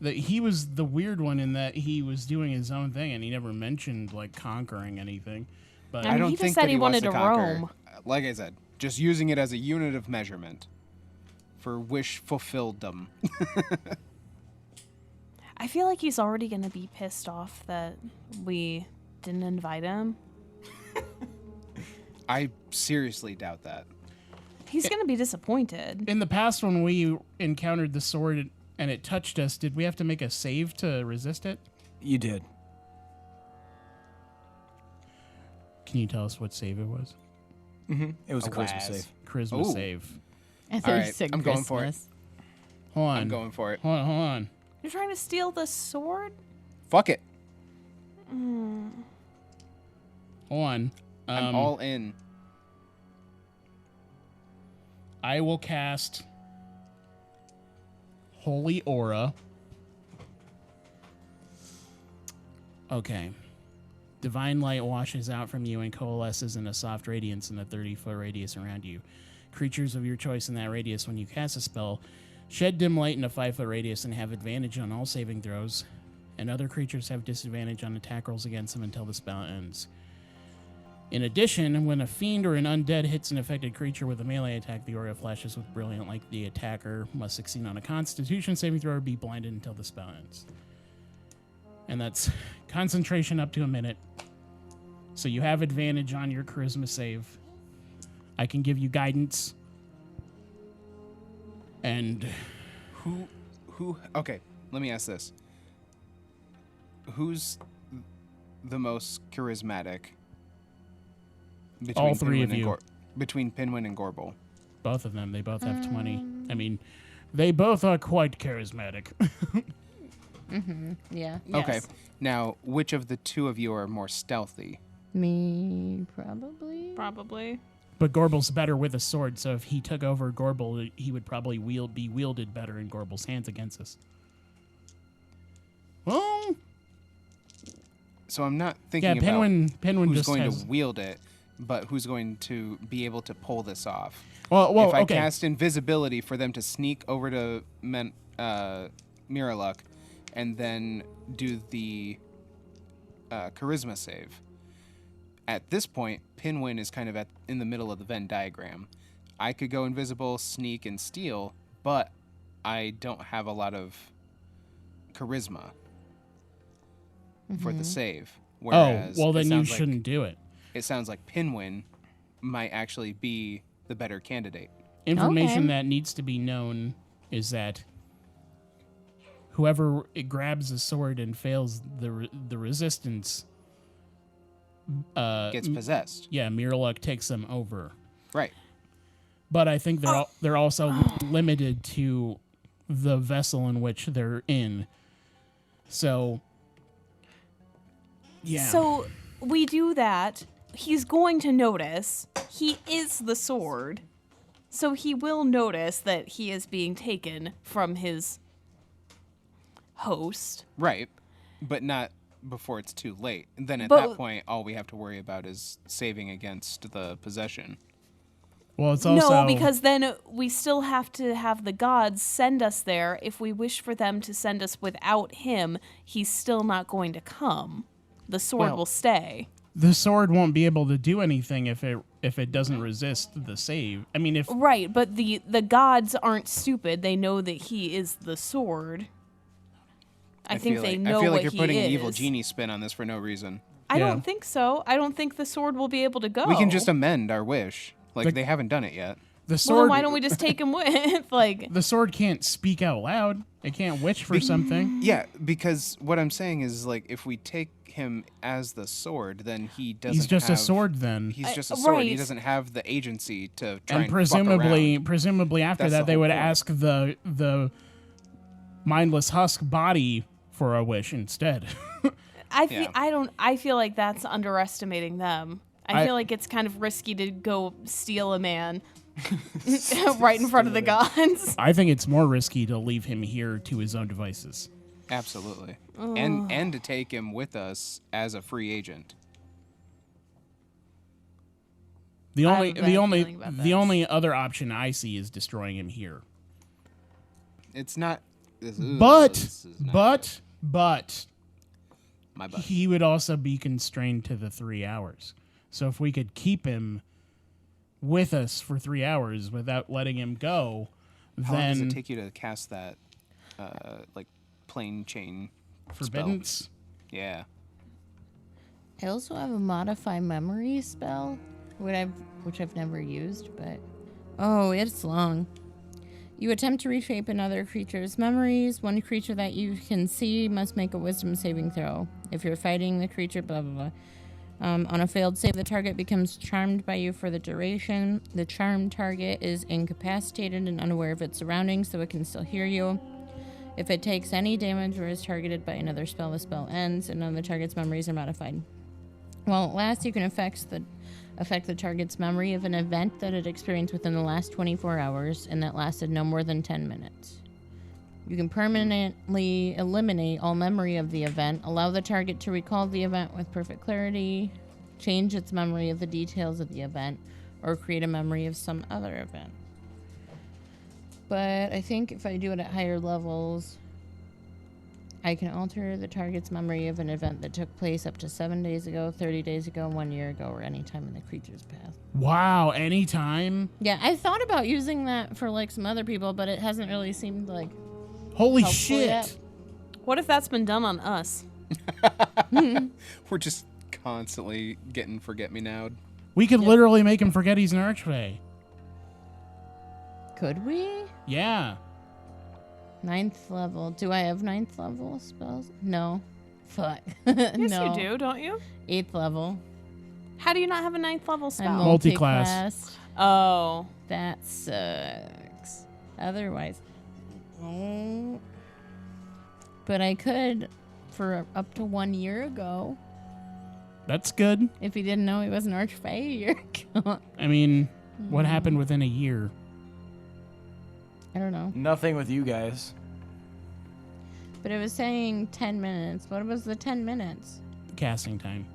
He was the weird one in that he was doing his own thing and he never mentioned like conquering anything. But I mean, I don't he just think said that he wants wanted to conquer. roam. Like I said, just using it as a unit of measurement for wish fulfilledom. I feel like he's already going to be pissed off that we didn't invite him. I seriously doubt that. He's going to be disappointed. in the past, when we encountered the sword and it touched us, did we have to make a save to resist it? You did. Can you tell us what save it was? It was a charisma Alas. save. Charisma Ooh. save. I thought All you right, said I'm going for it. Christmas. Hold on. I'm going for it. Hold on. You're trying to steal the sword? Fuck it. Hold on. I'm all in. I will cast Holy Aura. Okay. Divine light washes out from you and coalesces in a soft radiance in a 30-foot radius around you. Creatures of your choice in that radius, when you cast a spell, shed dim light in a 5-foot radius and have advantage on all saving throws, and other creatures have disadvantage on attack rolls against them until the spell ends. In addition, when a fiend or an undead hits an affected creature with a melee attack, the aura flashes with brilliant light. The attacker must succeed on a Constitution saving throw or be blinded until the spell ends. And that's concentration up to a minute. So you have advantage on your charisma save. I can give you guidance. And Who? Okay, let me ask this. Who's the most charismatic between all three Pinwin of and you. between Pinwin and Gorbel? Both of them. They both have 20. I mean, they both are quite charismatic. Yeah. Okay. Yes. Now, which of the two of you are more stealthy? Me, probably. Probably. But Gorbel's better with a sword, so if he took over Gorbel, he would probably be wielded better in Gorbel's hands against us. Well, So I'm not thinking yeah, about Pinwin who's just going has... to wield it, but who's going to be able to pull this off. Well, If I okay. cast invisibility for them to sneak over to Miraluk and then do the charisma save. At this point, Pinwin is kind of in the middle of the Venn diagram. I could go invisible, sneak, and steal, but I don't have a lot of charisma for the save. Whereas well, it then you sounds like- shouldn't do it. It sounds like Pinwin might actually be the better candidate. Information Okay. that needs to be known is that whoever grabs a sword and fails the resistance, Gets possessed. yeah, Miraluk takes them over. Right. But I think they're also limited to the vessel in which they're in. So, yeah. So we do that. He's going to notice. He is the sword. So he will notice that he is being taken from his host. Right. But not before it's too late. And then at But- that point, all we have to worry about is saving against the possession. Well, it's also No, because then we still have to have the gods send us there. If we wish for them to send us without him, he's still not going to come. The sword Well- will stay. the sword won't be able to do anything if it doesn't resist the save. I mean, if Right, but the gods aren't stupid. They know that he is the sword. I think feel they like, know I feel like what you're he putting is. an evil genie spin on this for no reason. I Yeah. don't think so. I don't think the sword will be able to go. We can just amend our wish. Like, The- they haven't done it yet. the Well, sword, then why don't we just take him with? Like, the sword can't speak out loud. It can't wish for something. Yeah, because what I'm saying is, like, if we take him as the sword, then he doesn't He's just a have- sword then. He's just a sword. He right. doesn't have the agency to try And and presumably after That's that the they whole would point. ask the mindless husk body for a wish instead. I feel like that's underestimating them. I I- feel like it's kind of risky to go steal a man right in front of the gods. I think it's more risky to leave him here to his own devices. Absolutely. And to take him with us as a free agent. The I have only a the bad only feeling about the this. only other option I see is destroying him here. It's not. This is But not my butt. he would also be constrained to the 3 hours. So if we could keep him with us for 3 hours without letting him go, How long does then it take you to cast that, like, plane chain forbiddance. spell? Yeah. I also have a modify memory spell, which I've never used, but it's long. You attempt to reshape another creature's memories. One creature that you can see must make a wisdom saving throw. If you're fighting the creature, blah blah blah. On a failed save, the target becomes charmed by you for the duration. The charmed target is incapacitated and unaware of its surroundings, so it can still hear you. If it takes any damage or is targeted by another spell, the spell ends, and none of the target's memories are modified. While it lasts, you can affect the target's memory of an event that it experienced within the last 24 hours, and that lasted no more than 10 minutes. You can permanently eliminate all memory of the event, allow the target to recall the event with perfect clarity, change its memory of the details of the event, or create a memory of some other event. But I think if I do it at higher levels, I can alter the target's memory of an event that took place up to 7 days ago, 30 days ago, 1 year ago, or any time in the creature's path. Wow, anytime. Yeah, I thought about using that for like some other people, but it hasn't really seemed like Holy helpful shit. yet. What if that's been done on us? We're just constantly getting forget-me-now'd. We could literally make him forget he's an archfey. Could we? Yeah. 9th level. Do I have 9th level spells? No. Fuck. Yes, no. you do, don't you? 8th level. How do you not have a 9th level I'm spell? Multi-class. multi-classed. Oh. That sucks. Otherwise. Oh. But I could for up to 1 year ago. That's good. If he didn't know he was an archfey a year ago. I mean, what happened within a year? I don't know. Nothing with you guys. But it was saying 10 minutes. What was the 10 minutes? Casting time.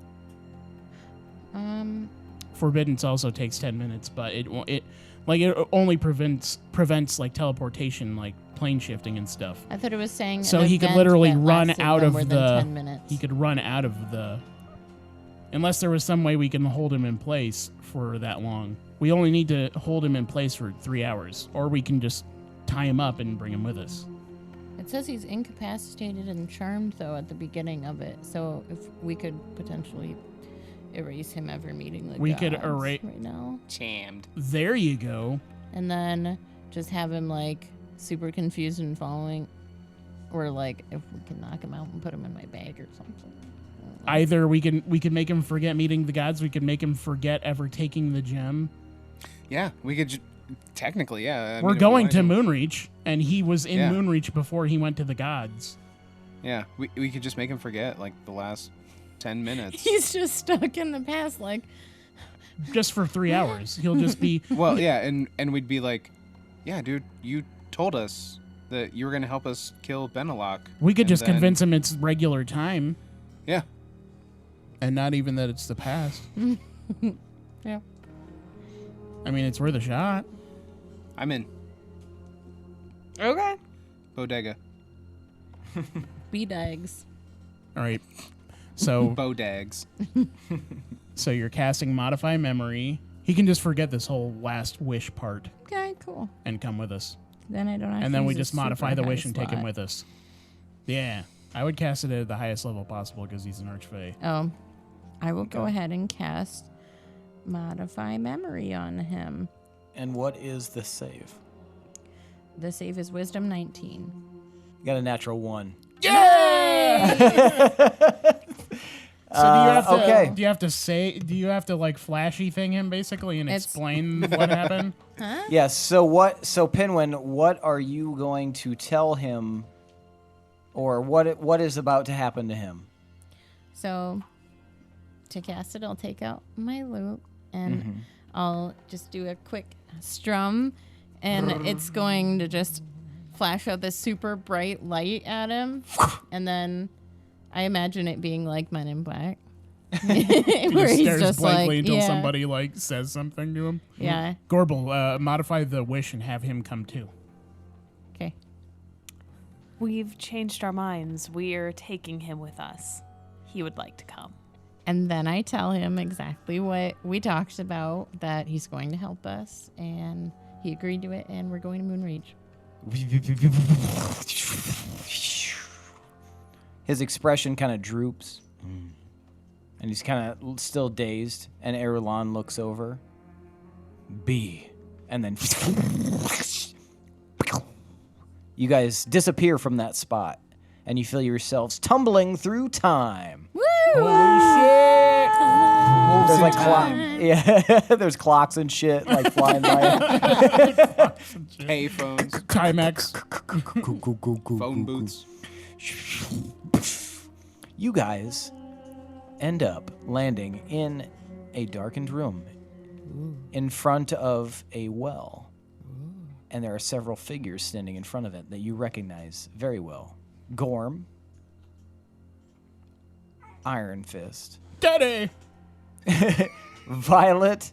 Forbiddance also takes 10 minutes, but it only prevents like teleportation, like plane shifting and stuff. I thought it was saying So an he could event literally that run lasted out no of more the. than 10 minutes. He could run out of the. Unless there was some way we can hold him in place for that long. We only need to hold him in place for 3 hours, or we can just tie him up and bring him with us. It says he's incapacitated and charmed, though, at the beginning of it. So if we could potentially erase him ever meeting the We could gods erase- right now. Chammed. There you go. And then just have him, like, super confused and following. Or, like, if we can knock him out and put him in my bag or something. Either we can make him forget meeting the gods. We can make him forget ever taking the gem. Yeah, we could technically, yeah. We're if we going to wanted Moonreach, and he was in Yeah. Moonreach before he went to the gods. Yeah, we could just make him forget like the last 10 minutes. He's just stuck in the past, like, Just for 3 hours. He'll just be. Well, yeah, and we'd be like, yeah, dude, you told us that you were going to help us kill Benelok. We could And just then- convince him it's regular time, Yeah. and not even that it's the past. yeah. I mean, it's worth a shot. I'm in. Okay. Bodega. B-dags. All right. So, Bodags. so you're casting Modify Memory. He can just forget this whole last wish part Okay, cool. and come with us. Then I don't have to And then we use a just modify super the high wish and take him slot. with us. Yeah. I would cast it at the highest level possible because he's an Archfey. Oh, I will go ahead and cast Modify Memory on him. And what is the save? The save is Wisdom 19. You got a natural 1. So do you have to, okay. do you have to like flashy thing him basically and It's- explain what happened? Yes. So Pinwin, what are you going to tell him, or what is about to happen to him? So, to cast it, I'll take out my lute and I'll just do a quick strum, and it's going to just flash out this super bright light at him, and then I imagine it being like Men in Black. He Where just he's stares just blankly like, until yeah, somebody like says something to him. yeah, Gorbel, modify the wish and have him come too. okay. We've changed our minds. We're taking him with us. He would like to come. And then I tell him exactly what we talked about, that he's going to help us, and he agreed to it, and we're going to Moonreach. His expression kind of droops, and he's kind of still dazed. And Erulon looks over. B, and then you guys disappear from that spot, and you feel yourselves tumbling through time. There's like there's clocks and shit like flying by. Payphones. Timex. Phone booths. You guys end up landing in a darkened room in front of a well. And there are several figures standing in front of it that you recognize very well. Gorm, Ironfist, Daddy. Violet,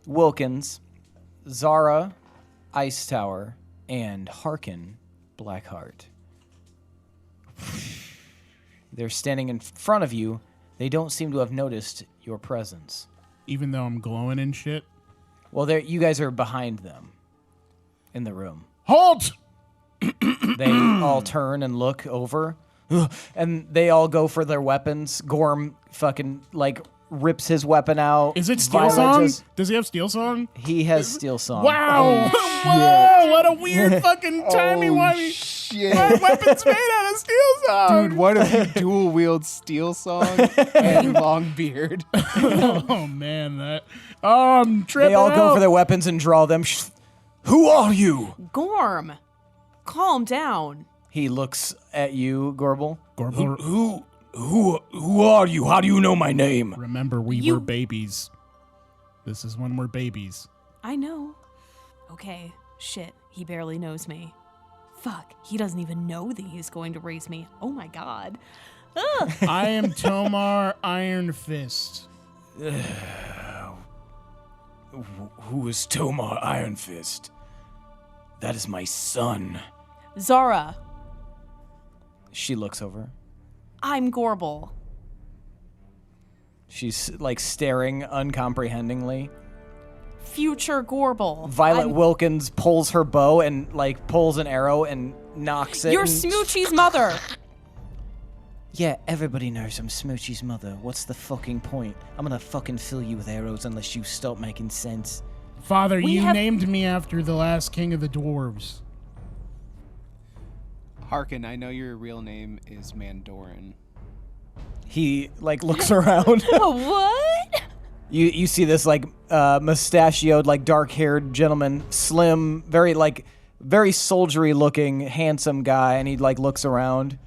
Wilkins, Zara, Icetower, and Harkin, Blackheart. They're standing in front of you. They don't seem to have noticed your presence. Even though I'm glowing and shit. Well, you guys are behind them in the room. Halt! They all turn and look over, and they all go for their weapons. Gorm fucking, like, rips his weapon out. Is it Steel Violet Song? just- Does he have Steel Song? he has Steel Song. Wow! Whoa! What a weird fucking timey-wimey. Shit. My weapon's made out of Steel Song. Dude, what if you dual wield Steel Song and Long Beard? Oh man, that. Oh, I'm tripping They all go out. for their weapons and draw them. Who are you? Gorm, calm down. He looks at you, Gorbel. Gorbel, Who are you? How do you know my name? remember, we You- were babies. This is when we're babies. I know. Okay, shit, he barely knows me. Fuck, he doesn't even know that he's going to raise me. Oh my god. Ugh. I am Tomar Ironfist. Who is Tomar Ironfist? That is my son. Zara, She looks over. I'm Gorbel. She's like staring uncomprehendingly. Future Gorbel. Violet I'm Wilkins pulls her bow and like pulls an arrow and knocks it. your and- Smoochie's mother. Yeah, everybody knows I'm Smoochie's mother. What's the fucking point? I'm gonna fucking fill you with arrows unless you stop making sense. Father, We you have- named me after the last king of the dwarves. Harkin, I know your real name is Mandorin. He like looks around. What? You see this like mustachioed, like dark-haired gentleman, slim, very soldiery looking, handsome guy, and he like looks around.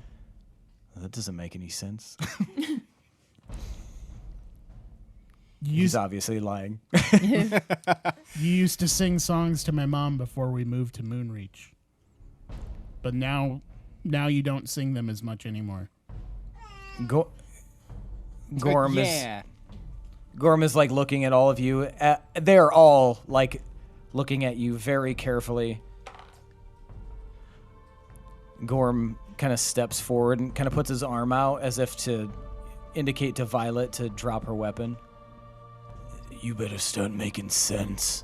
That doesn't make any sense. He's obviously lying. You used to sing songs to my mom before we moved to Moonreach. But now you don't sing them as much anymore. Gorm Yeah. is like looking at all of you. They're all like looking at you very carefully. Gorm kind of steps forward and kind of puts his arm out as if to indicate to Violet to drop her weapon. You better start making sense.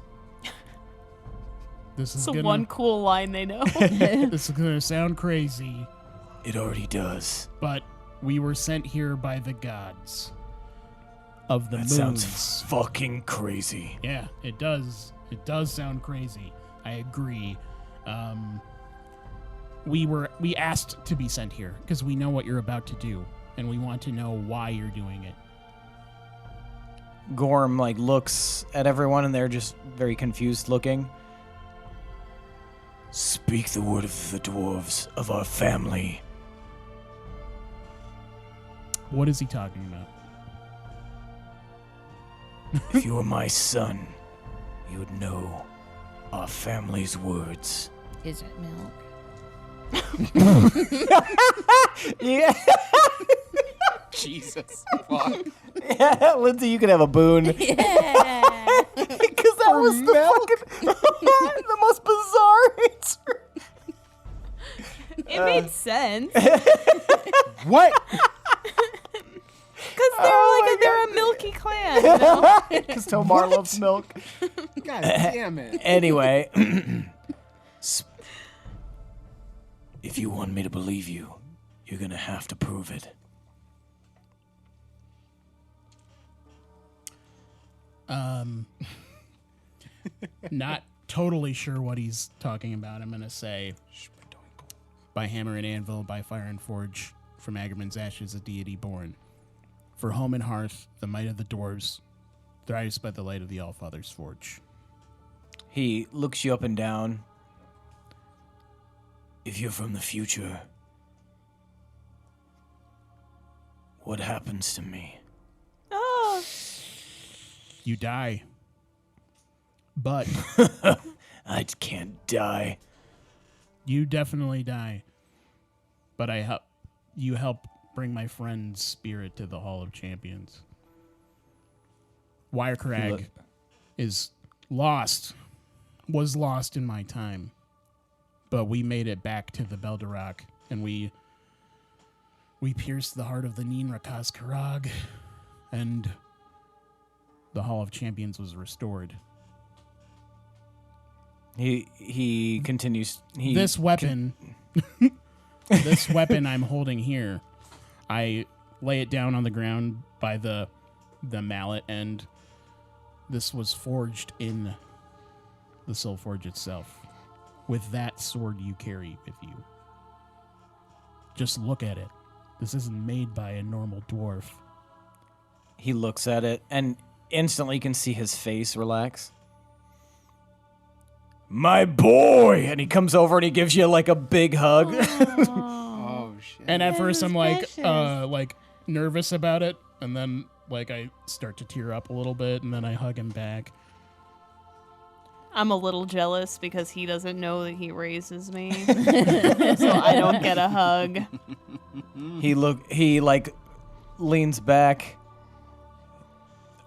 This is It's the gonna, one cool line they know. This is gonna sound crazy, It already does. but we were sent here by the gods of the That moons. sounds fucking crazy. Yeah, it does. It does sound crazy. I agree. We asked to be sent here because we know what you're about to do, and we want to know why you're doing it. Gorm like looks at everyone and they're just very confused looking. Speak the word of the dwarves of our family. What is he talking about? If you were my son, you would know our family's words. Is it milk? Yeah, Jesus. Fuck. yeah, Lindsey, you can have a boon. Yeah. Because that was the fucking the most bizarre answer. It made sense. What? Because they're a milky clan. You know? Because Tomar loves milk. God damn it. Anyway, if you want me to believe you, you're gonna have to prove it. Not totally sure what he's talking about. I'm gonna say, by hammer and anvil, by fire and forge, from Agerman's ashes, a deity born. For home and hearth, the might of the dwarves thrives by the light of the Allfather's forge. He looks you up and down. If you're from the future, what happens to me? Oh, You die. But I can't die. you definitely die. But you help bring my friend's spirit to the Hall of Champions. Wirecrag is lost, was lost in my time. But we made it back to the Belderock, and we pierced the heart of the Ninrakas Karag, and the Hall of Champions was restored. He continues. This weapon, this weapon I'm holding here, I lay it down on the ground by the the mallet end. This was forged in the Soul Forge itself. With that sword you carry with you. Just look at it. This isn't made by a normal dwarf. He looks at it, and instantly you can see his face relax. My boy! And he comes over and he gives you like a big hug. Oh shit. And at That first is I'm precious. like nervous about it, and then like I start to tear up a little bit, and then I hug him back. I'm a little jealous because he doesn't know that he raises me, so I don't get a hug. He like leans back.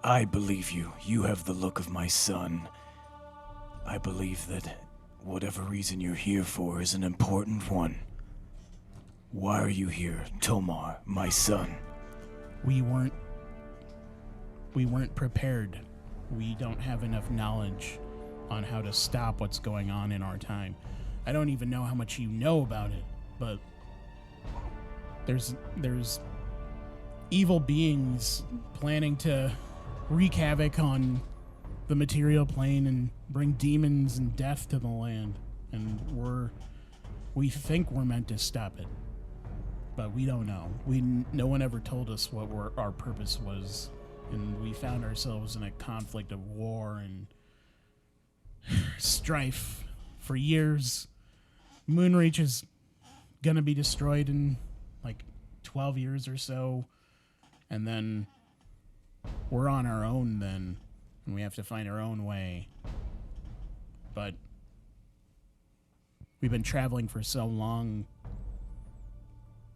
I believe you. You have the look of my son. I believe that whatever reason you're here for is an important one. Why are you here, Tomar, my son? We weren't prepared. We don't have enough knowledge on how to stop what's going on in our time. I don't even know how much you know about it, but there's evil beings planning to wreak havoc on the material plane and bring demons and death to the land, and we think we're meant to stop it, but we don't know. No one ever told us what our purpose was, and we found ourselves in a conflict of war and strife for years. Moonreach is gonna be destroyed in like 12 years or so, and then we're on our own then, and we have to find our own way. But we've been traveling for so long,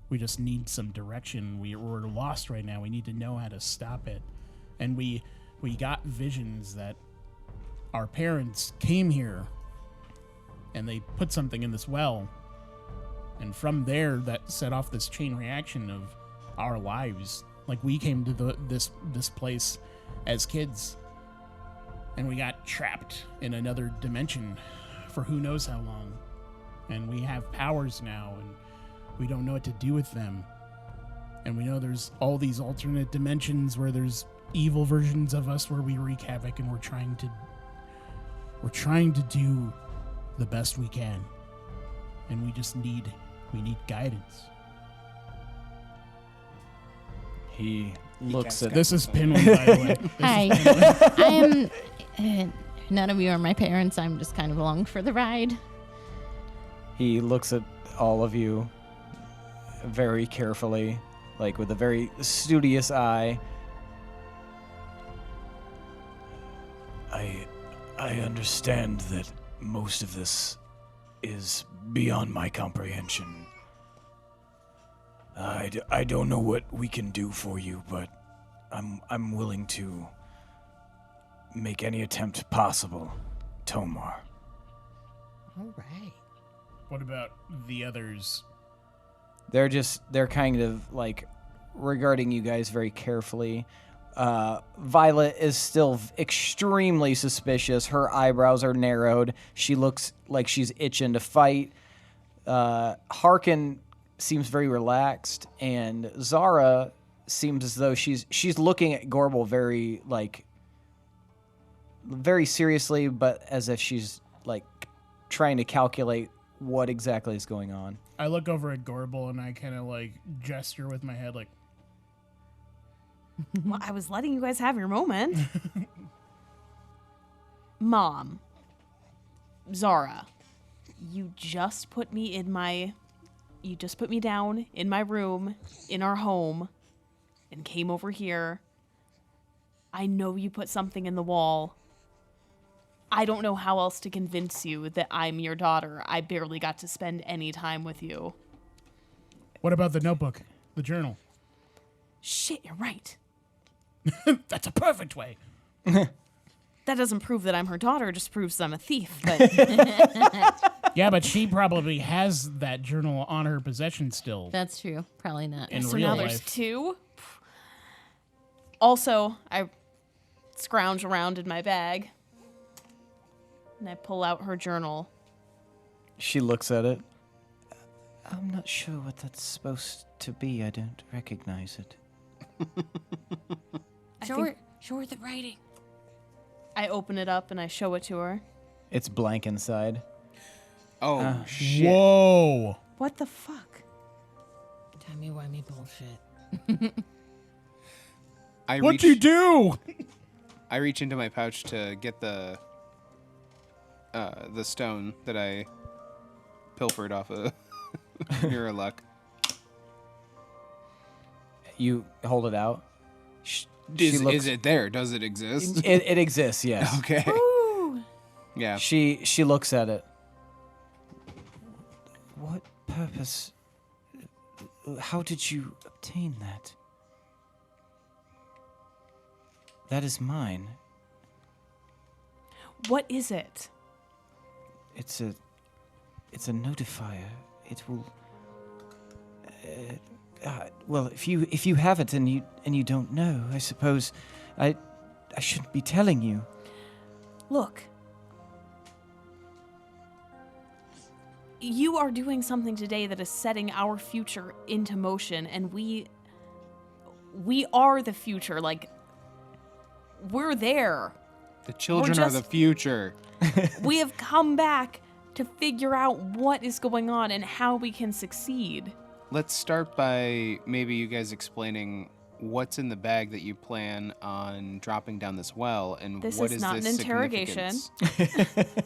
we just need some direction. We're lost right now. We need to know how to stop it. And we got visions that our parents came here and they put something in this well, and from there that set off this chain reaction of our lives. Like, we came to this place as kids, and we got trapped in another dimension for who knows how long, and we have powers now, and we don't know what to do with them. And we know there's all these alternate dimensions where there's evil versions of us where we wreak havoc, and we're trying to do the best we can, and we need guidance. He looks at This is Pinwin, by the way. Hi. I am. None of you are my parents. I'm just kind of along for the ride. He looks at all of you very carefully, like with a very studious eye. I understand that most of this is beyond my comprehension. I don't know what we can do for you, but I'm willing to make any attempt possible, Tomar. All right. What about the others? They're kind of like regarding you guys very carefully. Violet is still extremely suspicious. Her eyebrows are narrowed. She looks like she's itching to fight. Harkin seems very relaxed, and Zara seems as though she's looking at Gorbel very seriously, but as if she's like trying to calculate what exactly is going on. I look over at Gorbel and I kind of like gesture with my head like, Well, I was letting you guys have your moment. Mom, Zara, you just put me down in my room, in our home, and came over here. I know you put something in the wall. I don't know how else to convince you that I'm your daughter. I barely got to spend any time with you. what about the notebook, the journal? Shit, you're right. That's a perfect way. That doesn't prove that I'm her daughter, just proves I'm a thief. But Yeah, but she probably has that journal on her possession still. That's true. Probably not. In so real now life. there's two. Also, I scrounge around in my bag and I pull out her journal. She looks at it. I'm not sure what that's supposed to be. I don't recognize it. Show her the writing. I open it up and I show it to her. It's blank inside. Oh, shit. Whoa. What the fuck? Timey-wimey bullshit. What'd you do? I reach into my pouch to get the stone that I pilfered off of Mirror Luck. You hold it out. Is it there? Does it exist? It exists, yes. Okay. Ooh. Yeah. She looks at it. What purpose? How did you obtain that? That is mine. What is it? It's a notifier. It will. Well, if you have it and you don't know, I suppose I shouldn't be telling you. Look. You are doing something today that is setting our future into motion, and we are the future. Like, we're there. The children are the future. We have come back to figure out what is going on and how we can succeed. Let's start by maybe you guys explaining what's in the bag that you plan on dropping down this well, and This what is is not this an interrogation. significance?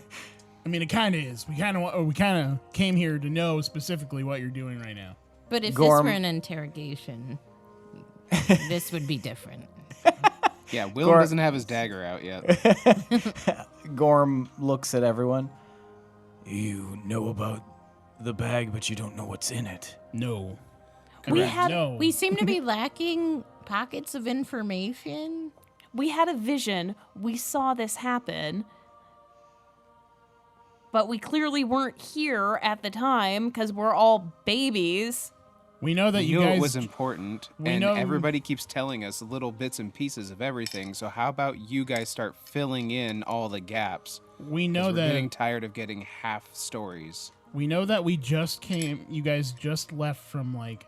I mean, it kind of is. We kind of came here to know specifically what you're doing right now. But if Gorm. this were an interrogation, this would be different. Yeah, Willem doesn't have his dagger out yet. Gorm looks at everyone. You know about the bag, but you don't know what's in it. No. We We seem to be lacking pockets of information. We had a vision. We saw this happen. But we clearly weren't here at the time because we're all babies. We know that We you knew guys. it was important, we and know- everybody keeps telling us little bits and pieces of everything. So how about you guys start filling in all the gaps? we 'Cause know we're that. getting tired of getting half stories. We know that we just came. You guys just left from like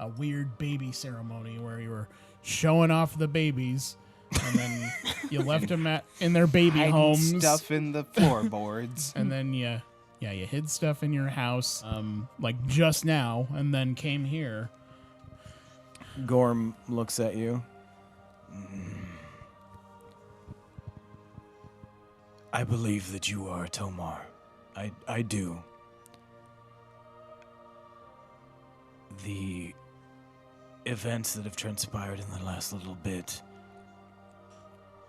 a weird baby ceremony where you were showing off the babies, and then you left them in their baby Hiding homes. stuff in the floorboards. And then you hid stuff in your house, like just now, and then came here. Gorm looks at you. I believe that you are Tomar. I do. The events that have transpired in the last little bit,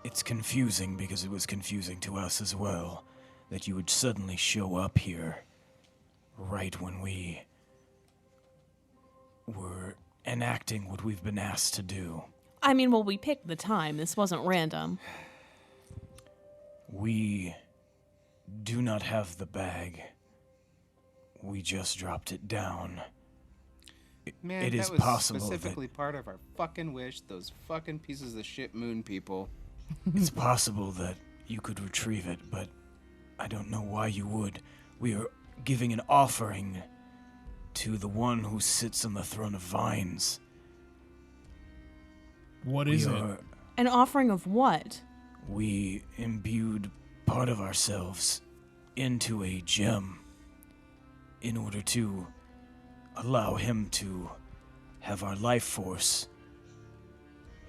it's confusing because it was confusing to us as well, that you would suddenly show up here right when we were enacting what we've been asked to do. I mean, well, we picked the time. This wasn't random. We do not have the bag. We just dropped it down. Man, It is that was possible that- specifically part of our fucking wish. Those fucking pieces of shit moon people. It's possible that you could retrieve it, but I don't know why you would. We are giving an offering to the one who sits on the throne of vines. What is it? An offering of what? We imbued part of ourselves into a gem in order to allow him to have our life force.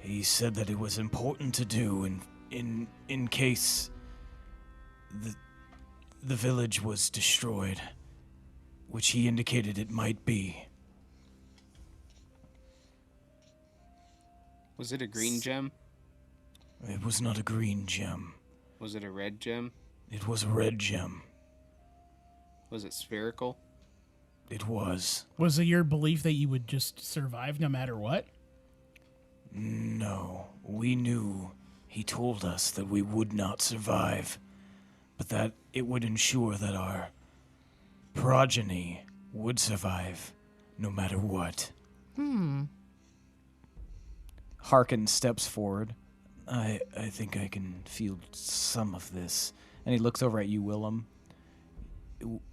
He said that it was important to do in case the village was destroyed, which he indicated it might be. Was it a green gem? It was not a green gem. Was it a red gem? It was a red gem. Was it spherical? It was. Was it your belief that you would just survive no matter what? No, we knew. He told us that we would not survive, but that it would ensure that our progeny would survive no matter what. Harkin steps forward. I think I can feel some of this. And he looks over at you, Willem.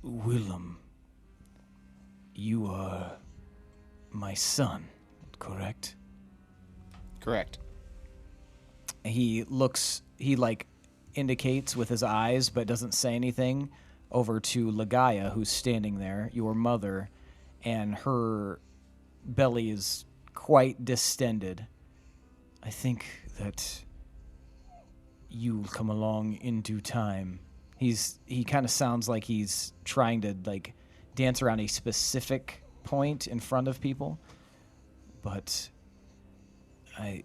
Willem, you are my son, correct? Correct. He like indicates with his eyes but doesn't say anything over to Ligaya, who's standing there, your mother, and her belly is quite distended. I think that you'll come along in due time. He kind of sounds like he's trying to like dance around a specific point in front of people, but I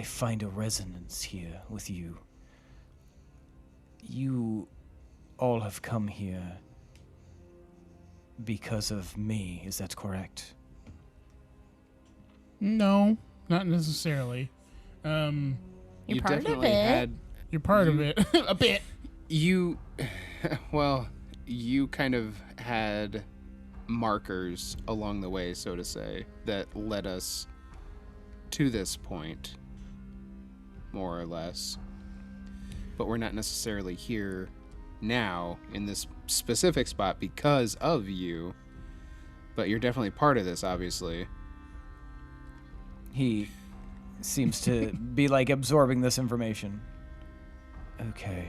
find a resonance here with you. You all have come here because of me, is that correct? No, not necessarily. You're part of definitely it. had You're part of it. A bit. you kind of had markers along the way, so to say, that led us to this point, more or less. But we're not necessarily here now in this specific spot because of you. But you're definitely part of this, obviously. He seems to be like absorbing this information. Okay.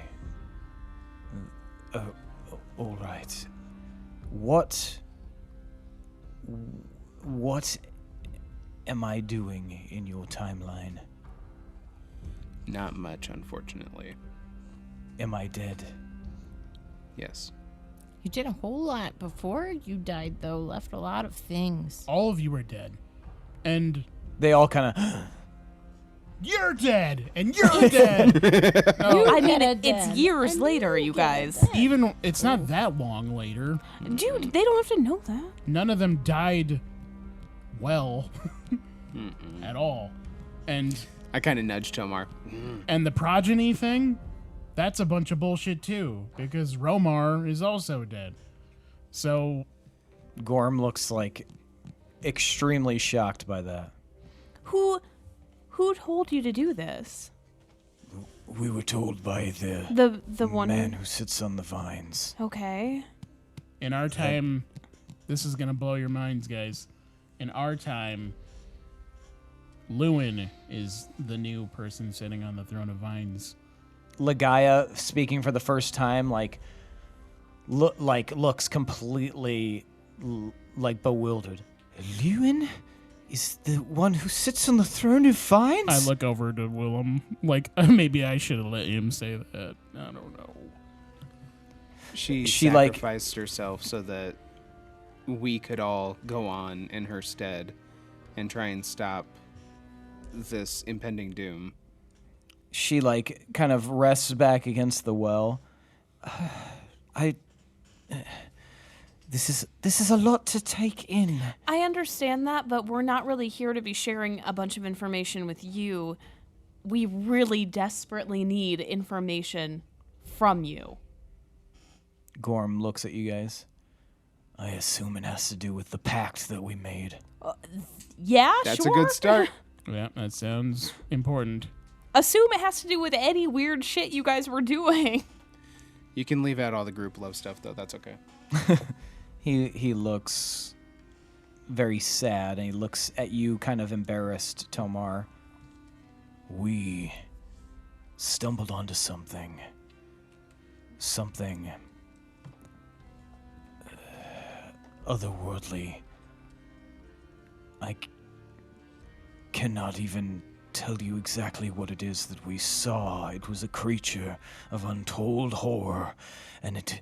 All right. What am I doing in your timeline? Not much, unfortunately. Am I dead? Yes. You did a whole lot before you died, though. Left a lot of things. All of you are dead. And They all kind of... you're dead! And you're dead! I mean, dead. it's years And later, you you get guys. dead. Even, it's not that long later. Dude, they don't have to know that. None of them died well at all. And I kind of nudged Tomar. the progeny thing, that's a bunch of bullshit too, because Romar is also dead. So Gorm looks like extremely shocked by that. Who told you to do this? We were told by the The one man who sits on the vines. Okay. in our time, this is gonna blow your minds, guys. In our time, Lewin is the new person sitting on the throne of vines. Ligaya, speaking for the first time, looks completely like bewildered. Lewin is the one who sits on the throne of vines? I look over to Willem, like maybe I should have let him say that. I don't know. She like- sacrificed herself so that we could all go on in her stead and try and stop this impending doom. She kind of rests back against the well. This is a lot to take in. I understand that, but we're not really here to be sharing a bunch of information with you. We really desperately need information from you. Gorm looks at you guys. I assume it has to do with the pact that we made. Yeah, That's sure. a good start. Yeah, that sounds important. Assume it has to do with any weird shit you guys were doing. You can leave out all the group love stuff, though. That's okay. He looks very sad, and he looks at you kind of embarrassed, Tomar. We stumbled onto something. Something otherworldly. I cannot even tell you exactly what it is that we saw. It was a creature of untold horror, and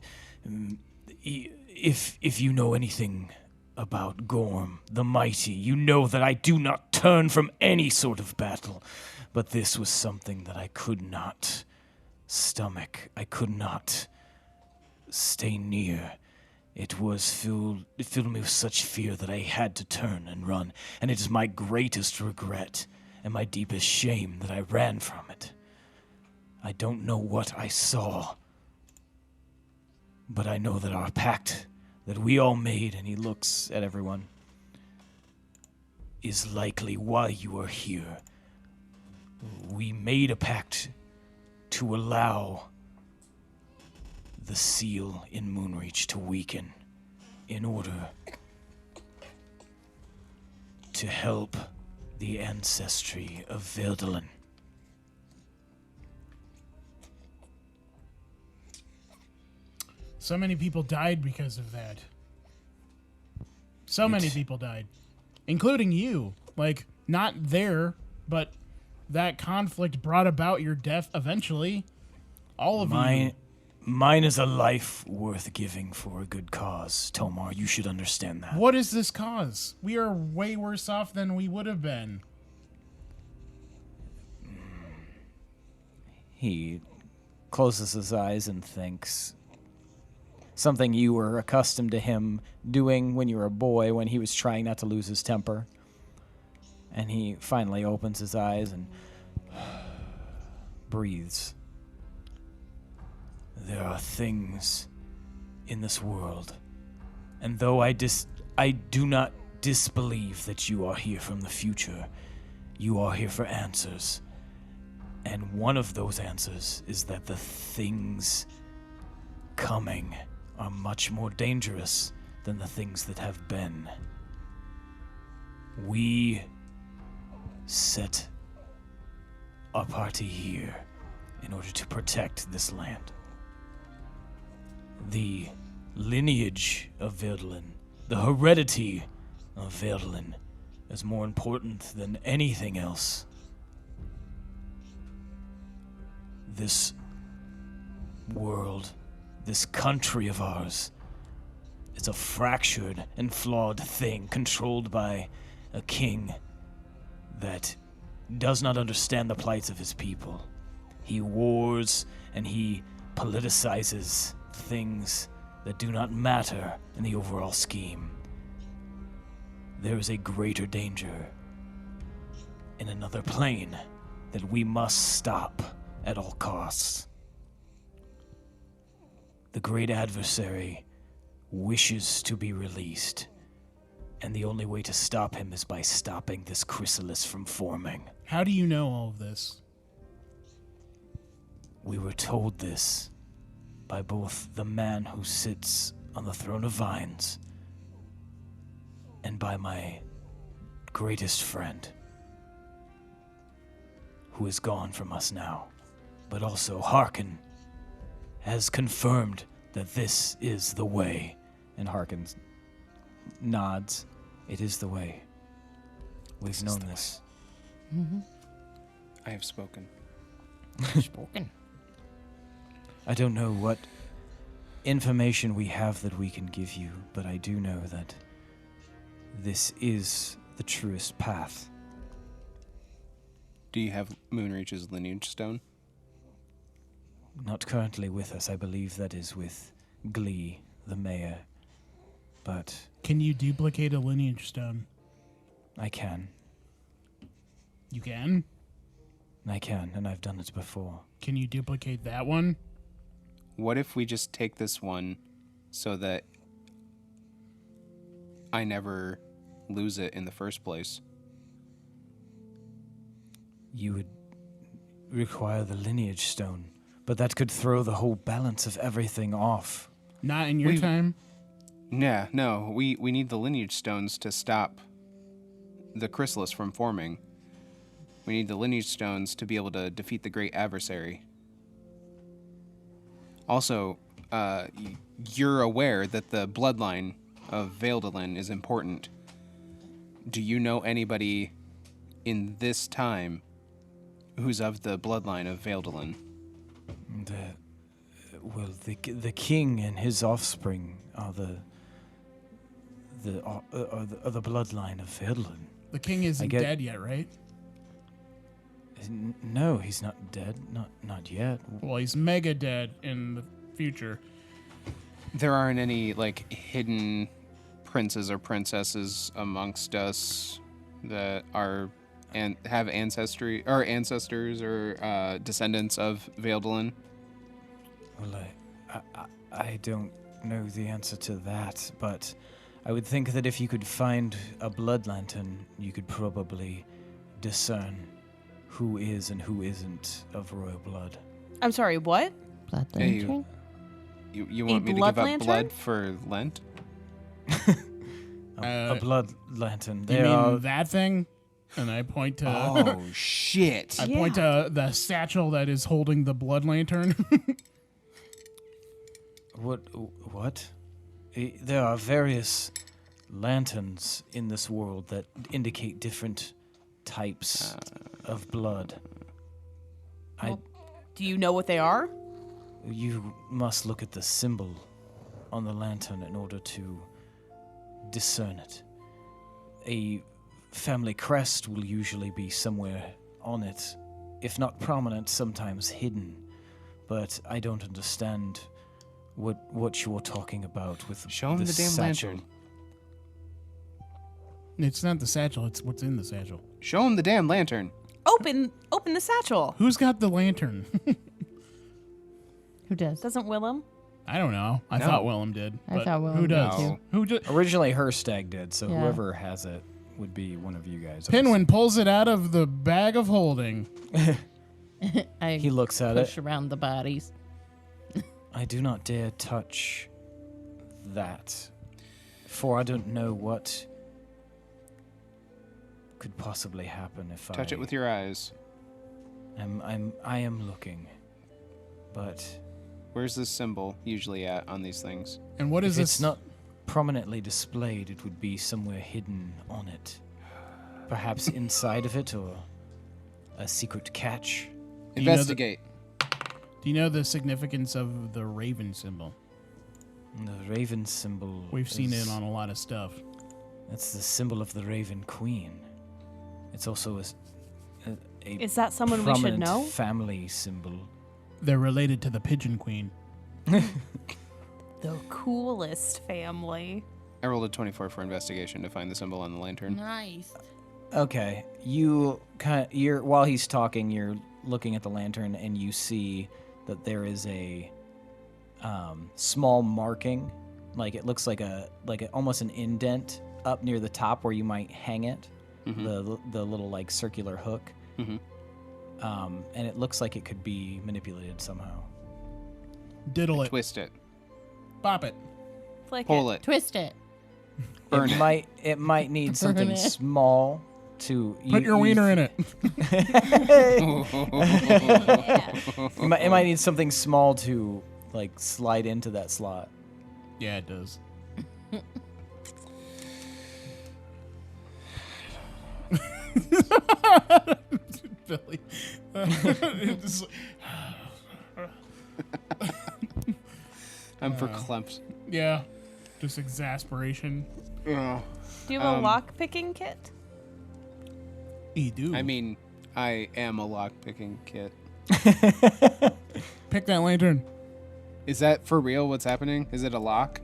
if you know anything about Gorm, the mighty, you know that I do not turn from any sort of battle, but this was something that I could not stomach. I could not stay near. It filled me with such fear that I had to turn and run, and it is my greatest regret and my deepest shame that I ran from it. I don't know what I saw, but I know that our pact that we all made, and he looks at everyone, is likely why you are here. We made a pact to allow the seal in Moonreach to weaken in order to help the ancestry of Veldelin. So many people died because of that. So many people died, including you. Like, not there, but that conflict brought about your death eventually. All of you. Mine is a life worth giving for a good cause, Tomar. You should understand that. What is this cause? We are way worse off than we would have been. He closes his eyes and thinks. Something you were accustomed to him doing when you were a boy, when he was trying not to lose his temper. And he finally opens his eyes and breathes. There are things in this world, and though I do not disbelieve that you are here from the future, you are here for answers. And one of those answers is that the things coming are much more dangerous than the things that have been. We set a party here in order to protect this land. The lineage of Veldelin, the heredity of Veldelin, is more important than anything else. This world, this country of ours, is a fractured and flawed thing controlled by a king that does not understand the plights of his people. He wars and he politicizes things that do not matter in the overall scheme. There is a greater danger in another plane that we must stop at all costs. The great adversary wishes to be released, and the only way to stop him is by stopping this chrysalis from forming. How do you know all of this? We were told this by both the man who sits on the throne of vines and by my greatest friend, who is gone from us now. But also Harkin has confirmed that this is the way. And Harkin nods. It is the way. We've known this. I have spoken. Spoken. I don't know what information we have that we can give you, but I do know that this is the truest path. Do you have Moonreach's lineage stone? Not currently with us. I believe that is with Glee, the mayor. But Can you duplicate a lineage stone? I can. You can? I can, and I've done it before. Can you duplicate that one? What if we just take this one so that I never lose it in the first place? You would require the lineage stone, but that could throw the whole balance of everything off. Not in your time? Yeah, no. We need the lineage stones to stop the chrysalis from forming. We need the lineage stones to be able to defeat the great adversary. Also, you're aware that the bloodline of Veldelin is important. Do you know anybody in this time who's of the bloodline of Veldelin? The king and his offspring are the bloodline of Veldelin. The king isn't dead yet, right? No, he's not dead. Not yet. Well, he's mega dead in the future. There aren't any, hidden princes or princesses amongst us that are and have ancestors or descendants of Veldelin? Well, I don't know the answer to that, but I would think that if you could find a blood lantern, you could probably discern who is and who isn't of royal blood. I'm sorry, what? Blood Hey, lantern? You want me to blood give up lantern? blood for Lent? A blood lantern. You They mean are that thing? And I point to Oh, shit. I point to the satchel that is holding the blood lantern. What? There are various lanterns in this world that indicate different types of blood. Do you know what they are? You must look at the symbol on the lantern in order to discern it. A family crest will usually be somewhere on it, if not prominent, sometimes hidden. But I don't understand what you're talking about with Show him the damn satchel. lantern. It's not the satchel, it's what's in the satchel. Show him the damn lantern. Open the satchel. Who's got the lantern? Who does? Doesn't Willem? I don't know. I No. thought Willem did. I but thought Willem who did does? too. Who does? Originally, her stag did, so Yeah. whoever has it would be one of you guys. Pinwin pulls it out of the bag of holding. I He looks at push it. around the bodies. I do not dare touch that, for I don't know what could possibly happen if I Touch it with your eyes. I am looking, but Where's this symbol usually at on these things? And what is if this? it's not prominently displayed, it would be somewhere hidden on it, perhaps inside of it, or a secret catch. Do you know the- Investigate. Do you know the significance of the raven symbol? The raven symbol. We've seen is- it on a lot of stuff. That's the symbol of the Raven Queen. It's also a Is that someone we should prominent know? family symbol. They're related to the pigeon queen. The coolest family. I rolled a 24 for investigation to find the symbol on the lantern. Nice. Okay, while he's talking, you're looking at the lantern and you see that there is a small marking, like it looks like almost an indent up near the top where you might hang it, the little like circular hook, Mhm. and it looks like it could be manipulated somehow. Diddle it. Twist it. Bop it. Flick Pull it. it. Twist it. Burn it. It might need something it. small to Put your wiener in it. It might need something small to like slide into that slot. Yeah, it does. Billy. It's- I'm verklempt. yeah, just exasperation. Ugh. Do you have a lock picking kit? You do. I mean, I am a lock-picking kit. pick that lantern. Is that for real what's happening? Is it a lock?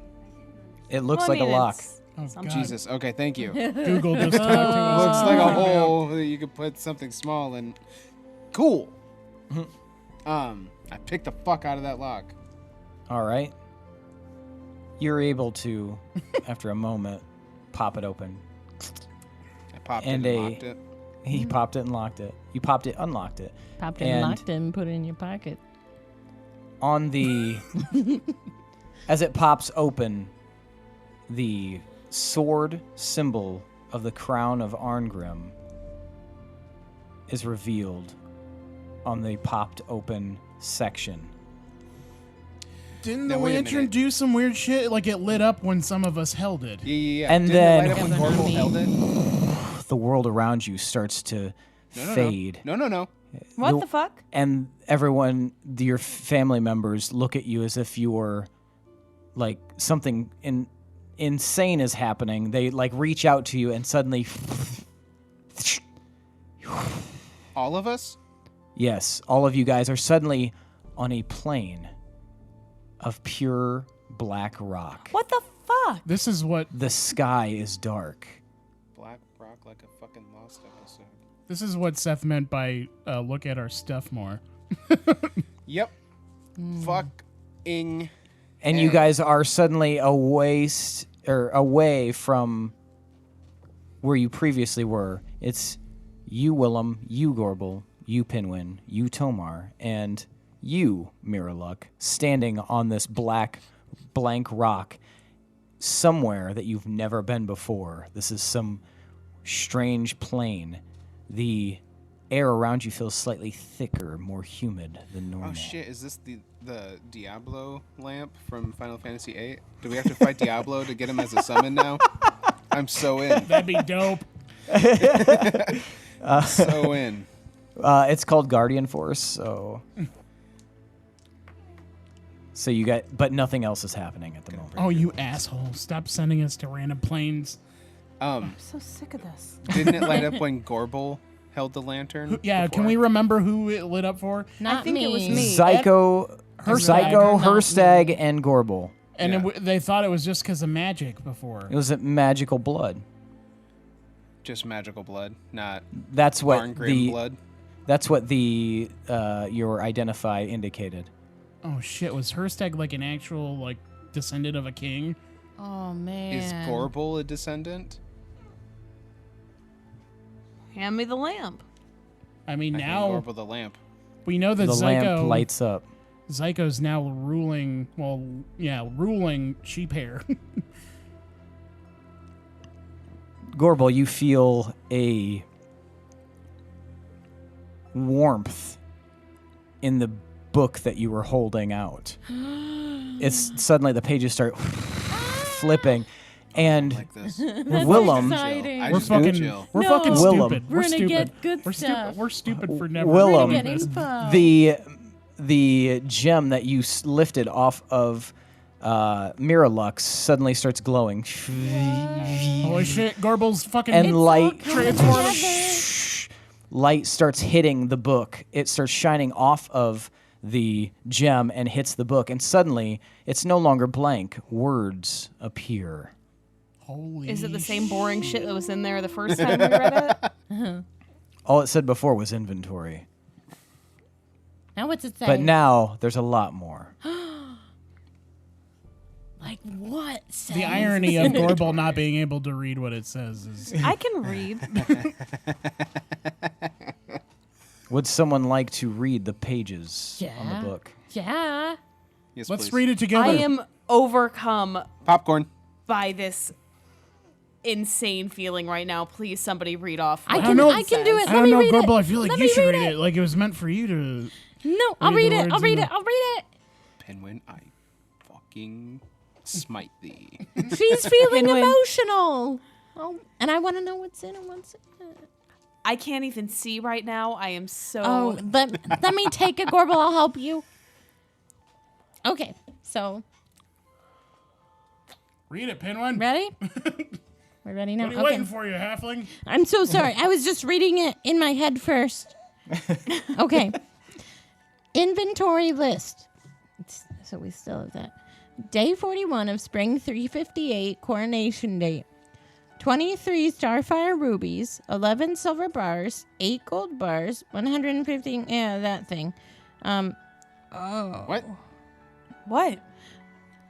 It looks Well, I like mean, a lock. it's Oh, something. God. Jesus. Okay, thank you. Google just talked to us. Looks like a hole that you could put something small in. Cool. I picked the fuck out of that lock. All right. You're able to, after a moment, pop it open. I popped And it and a- locked it. He popped it and locked it. You popped it, unlocked it. Popped it, And- locked it, and put it in your pocket. On the, as it pops open, the sword symbol of the crown of Arngrim is revealed on the popped open section. Didn't Now, the wait a lantern minute. do some weird shit? Like it lit up when some of us held it. Yeah. And Didn't then- it light up when Yeah, but Gorbel me. held it? The world around you starts to fade. No. What the fuck? And everyone, your family members, look at you as if you were like something insane is happening. They like reach out to you and suddenly, All of us? yes, all of you guys are suddenly on a plane of pure black rock. What the fuck? This is what The sky is dark. Black rock like a fucking lost episode. Seth meant by look at our stuff more. Yep. Fucking. And you guys are suddenly away from where you previously were. It's you, Willem, you, Gorbel, you, Pinwin, you, Tomar, and you, Mirrorluck, standing on this black, blank rock somewhere that you've never been before. This is some strange plane. The air around you feels slightly thicker, more humid than normal. Oh shit! Is this the Diablo lamp from Final Fantasy VIII? Do we have to fight Diablo to get him as a summon now? I'm so in. That'd be dope. So in. It's called Guardian Force, so you got, but nothing else is happening at the moment. Oh, you asshole. Stop sending us to random planes. I'm so sick of this. Didn't it light up when Gorbel held the lantern? Yeah, before? can we remember who it lit up for? Not I think me. it was me. Psycho, Herstag. Herstag, and Gorbel. And Yeah. they thought it was just because of magic before. It was magical blood. Just magical blood, not That's what Barngrim blood. That's what the your identify indicated. Oh shit, was Herstag like an actual like descendant of a king? Oh man. Is Gorbel a descendant? Hand me the lamp. I mean, I now think Gorbel the lamp. we know that The lamp lights up. Zyko's now ruling, ruling sheep hair. Gorbel, you feel a warmth in the book that you were holding out. It's suddenly the pages start flipping, and Like this. Willem, exciting. I We're just got fucking, chill. we're No. fucking Willem. stupid. We're gonna stupid. get good we're stuff. stupid. We're stupid for never Willem, reading Get this. info. the gem that you lifted off of Miralux suddenly starts glowing, Holy shit, Gorbel's fucking and light transformed. light starts hitting the book. It starts shining off of the gem and hits the book, and suddenly it's no longer blank. Words appear. Holy Is it the same boring shit that was in there the first time we read it? All it said before was inventory, Now what's it say? but now there's a lot more. Like what? Seth? The irony of Gorbel not being able to read what it says is I can read. Would someone like to read the pages on Yeah. the book? Yeah. Yes, let's please. read it together. I am overcome Popcorn. by this insane feeling right now. Please, somebody read off. I what can. know. I can do it. I Let don't me know, read Gorbel. it. I feel like Let you me should read read it. Like it was meant for you to. No, I'll Read read the it. words I'll read in it. I'll read it. Pinwin, I fucking smite thee. She's feeling Pinwin. emotional. Oh, and I want to know what's in it. What's in it? I can't even see right now. I am so. Oh, let me take it, Gorbel. I'll help you. Okay, so Read it, Pinwin. ready? We're ready now. What are you Okay. waiting for, you halfling? I'm so sorry. I was just reading it in my head first. Okay. Inventory list. So we still have that. Day 41 of spring 358, coronation date. 23 Starfire rubies, 11 silver bars, 8 gold bars, 150. Yeah, that thing. What? What?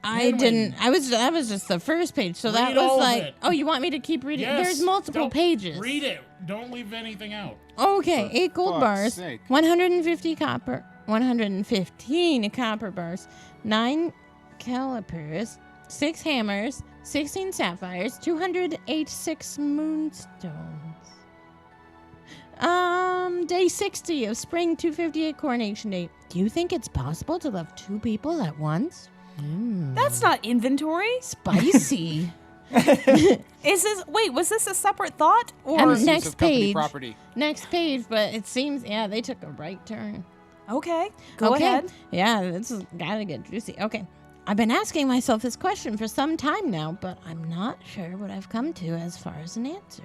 I didn't. That was just the first page. So that Read was all of like, it. oh, you want me to keep reading? Yes. There's multiple Don't- pages. Read it. Don't leave anything out. Okay, For 8 gold fuck's bars, sake. 150 copper, 115 copper bars, 9 calipers, 6 hammers, 16 sapphires, 286 moonstones. Day 60 of spring 258 coronation date. Do you think it's possible to love 2 people at once? That's not inventory. Spicy. Is this? Wait, was this a separate thought or? And Piece next of company page. property. Next page, but it seems, yeah, they took a right turn. Okay, go Okay. ahead. Yeah, this is gotta get juicy. Okay. I've been asking myself this question for some time now, but I'm not sure what I've come to as far as an answer.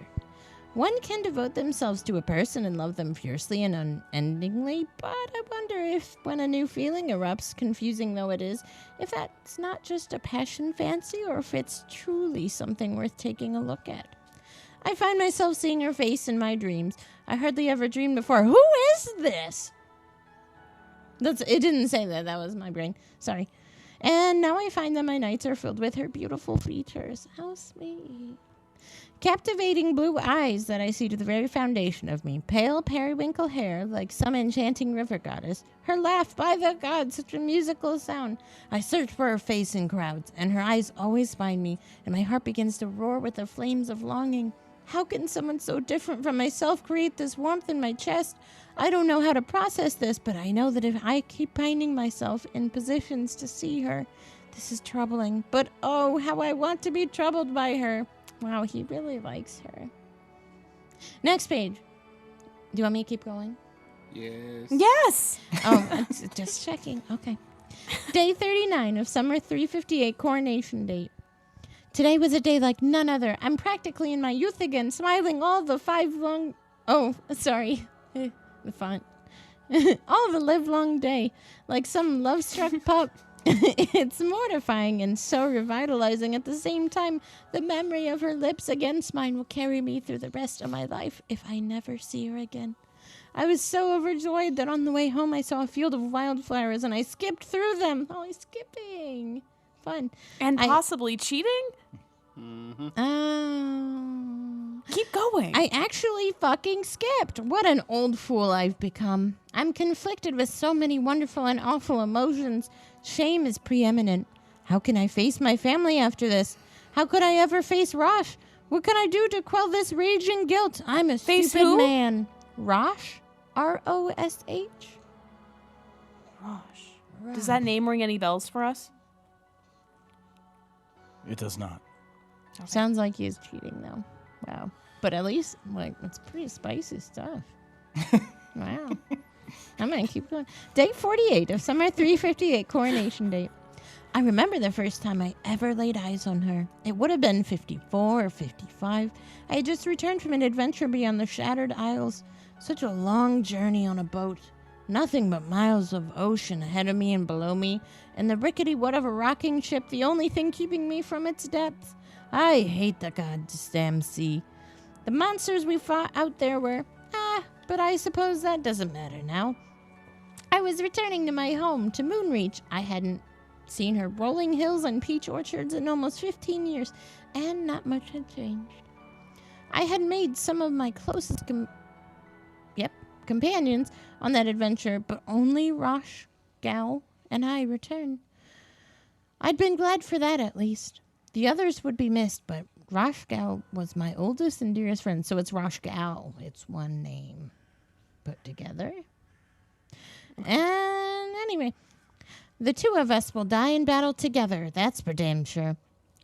One can devote themselves to a person and love them fiercely and unendingly, but I wonder if, when a new feeling erupts, confusing though it is, if that's not just a passion fancy or if it's truly something worth taking a look at. I find myself seeing her face in my dreams. I hardly ever dreamed before. Who is this? It didn't say that. That was my brain. Sorry. And now I find that my nights are filled with her beautiful features. How sweet. Captivating blue eyes that I see to the very foundation of me. Pale periwinkle hair like some enchanting river goddess. Her laugh, by the gods, such a musical sound. I search for her face in crowds, and her eyes always find me, and my heart begins to roar with the flames of longing. How can someone so different from myself create this warmth in my chest? I don't know how to process this, but I know that if I keep finding myself in positions to see her, this is troubling. But oh, how I want to be troubled by her. Wow, he really likes her. Next page. Do you want me to keep going? Yes. Yes. Oh, just checking. Okay. Day 39 of summer 358 coronation date. Today was a day like none other. I'm practically in my youth again, smiling all the the font. All the livelong day, like some love-struck pup. It's mortifying and so revitalizing at the same time. The memory of her lips against mine will carry me through the rest of my life if I never see her again. I was so overjoyed that on the way home I saw a field of wildflowers and I skipped through them. Oh, skipping. Fun. And possibly cheating? Oh. Keep going. I actually fucking skipped. What an old fool I've become. I'm conflicted with so many wonderful and awful emotions. Shame is preeminent. How can I face my family after this? How could I ever face Rosh? What can I do to quell this rage and guilt? I'm a Face stupid who? man. Rosh? R-O-S-H? Rosh. Does that name ring any bells for us? It does not. Okay. Sounds like he's cheating, though. Wow. But at least, it's pretty spicy stuff. Wow. I'm going to keep going. Day 48 of summer 358 coronation date. I remember the first time I ever laid eyes on her. It would have been 54 or 55. I had just returned from an adventure beyond the Shattered Isles. Such a long journey on a boat. Nothing but miles of ocean ahead of me and below me, and the rickety wood of a rocking ship the only thing keeping me from its depths. I hate the goddamn sea. The monsters we fought out there were, but I suppose that doesn't matter now. I was returning to my home, to Moonreach. I hadn't seen her rolling hills and peach orchards in almost 15 years, and not much had changed. I had made some of my closest companions on that adventure, but only Rosh, Gal, and I returned. I'd been glad for that, at least. The others would be missed, but Rosh Gal was my oldest and dearest friend, so it's Rosh Gal. It's one name put together. And anyway, the two of us will die in battle together, that's for damn sure.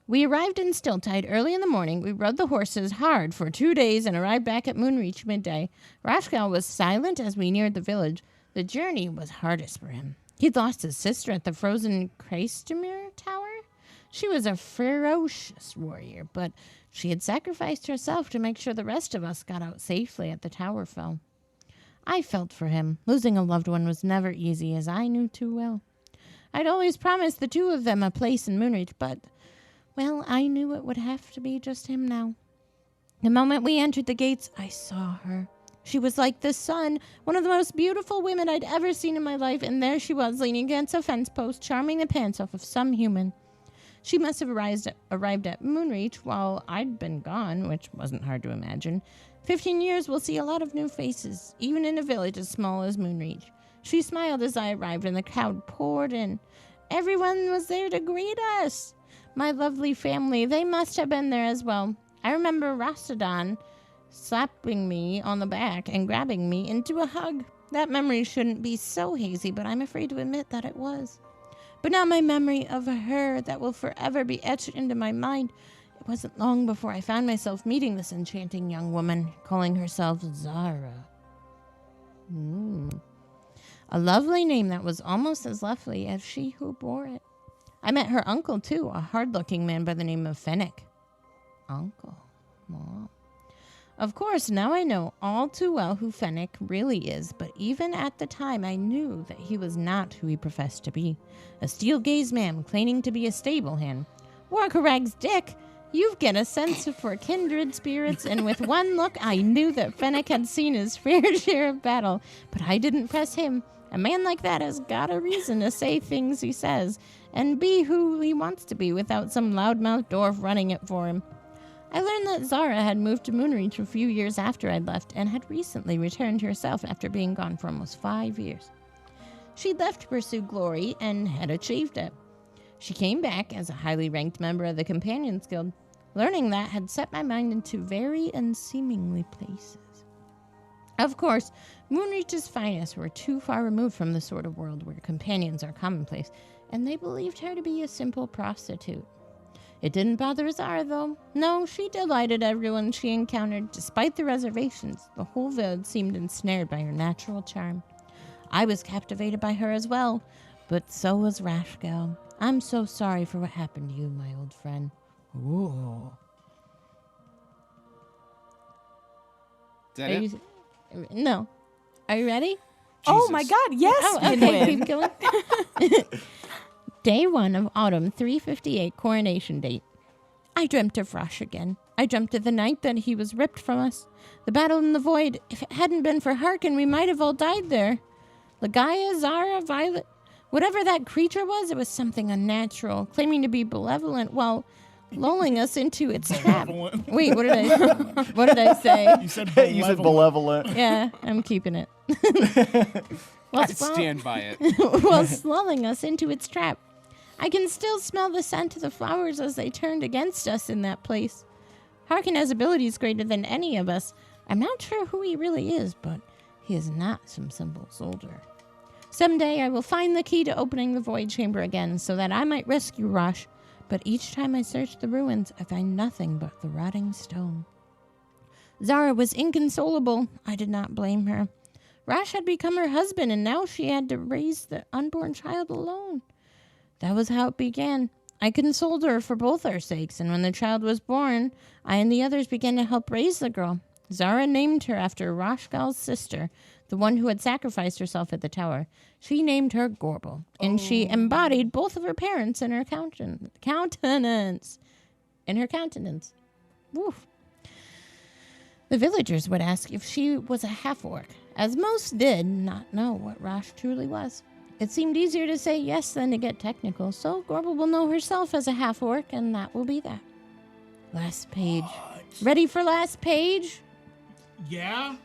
We arrived in Stilltide early in the morning. We rode the horses hard for 2 days and arrived back at Moonreach midday. Rashgal was silent as we neared the village. The journey was hardest for him. He'd lost his sister at the frozen Cleric Tower. She was a ferocious warrior, but she had sacrificed herself to make sure the rest of us got out safely at the tower fell. I felt for him. Losing a loved one was never easy, as I knew too well. I'd always promised the two of them a place in Moonreach, but, well, I knew it would have to be just him now. The moment we entered the gates, I saw her. She was like the sun, one of the most beautiful women I'd ever seen in my life, and there she was, leaning against a fence post, charming the pants off of some human. She must have arrived at Moonreach while I'd been gone, which wasn't hard to imagine. 15 years will see a lot of new faces, even in a village as small as Moonreach. She smiled as I arrived, and the crowd poured in. Everyone was there to greet us. My lovely family, they must have been there as well. I remember Rastodon slapping me on the back and grabbing me into a hug. That memory shouldn't be so hazy, but I'm afraid to admit that it was. But now my memory of her that will forever be etched into my mind. It wasn't long before I found myself meeting this enchanting young woman, calling herself Zara. A lovely name that was almost as lovely as she who bore it. I met her uncle, too, a hard-looking man by the name of Fennec. Uncle. Wow. Of course, now I know all too well who Fennec really is, but even at the time I knew that he was not who he professed to be. A steel-gazed man claiming to be a stable hand. Warkarag's dick! You get a sense for kindred spirits, and with one look I knew that Fennec had seen his fair share of battle, but I didn't press him. A man like that has got a reason to say things he says, and be who he wants to be without some loudmouth dwarf running it for him. I learned that Zara had moved to Moonreach a few years after I'd left, and had recently returned herself after being gone for almost 5 years. She'd left to pursue glory, and had achieved it. She came back as a highly ranked member of the Companions Guild. Learning that had set my mind into very unseemingly places. Of course, Moonreach's finest were too far removed from the sort of world where companions are commonplace, and they believed her to be a simple prostitute. It didn't bother Zara, though. No, she delighted everyone she encountered. Despite the reservations, the whole village seemed ensnared by her natural charm. I was captivated by her as well, but so was Rashgal. I'm so sorry for what happened to you, my old friend. Ooh. Is that it? No. Are you ready? Oh my Jesus. God, yes, Oh, okay, Pinwin. keep going. Day 1 of autumn 358 coronation date. I dreamt of Rosh again. I dreamt of the night that he was ripped from us. The battle in the void. If it hadn't been for Harkin, we might have all died there. Ligaya, Zara, Violet, whatever that creature was, it was something unnatural, claiming to be benevolent while lulling us into its trap. Benevolent. Wait, what did I say? You said You said malevolent. Yeah, I'm keeping it. I stand by it. While lulling us into its trap. I can still smell the scent of the flowers as they turned against us in that place. Harkin has abilities greater than any of us. I'm not sure who he really is, but he is not some simple soldier. Someday I will find the key to opening the void chamber again so that I might rescue Rosh, but each time I search the ruins, I find nothing but the rotting stone. Zara was inconsolable. I did not blame her. Rosh had become her husband, and now she had to raise the unborn child alone. That was how it began. I consoled her for both our sakes, and when the child was born, I and the others began to help raise the girl. Zara named her after Rashgal's sister, the one who had sacrificed herself at the tower. She named her Gorbel, and she embodied both of her parents in her countenance. In her countenance. Woof. The villagers would ask if she was a half-orc, as most did not know what Rosh truly was. It seemed easier to say yes than to get technical, so Gorbel will know herself as a half-orc, and that will be that. Last page. Ready for last page? Yeah?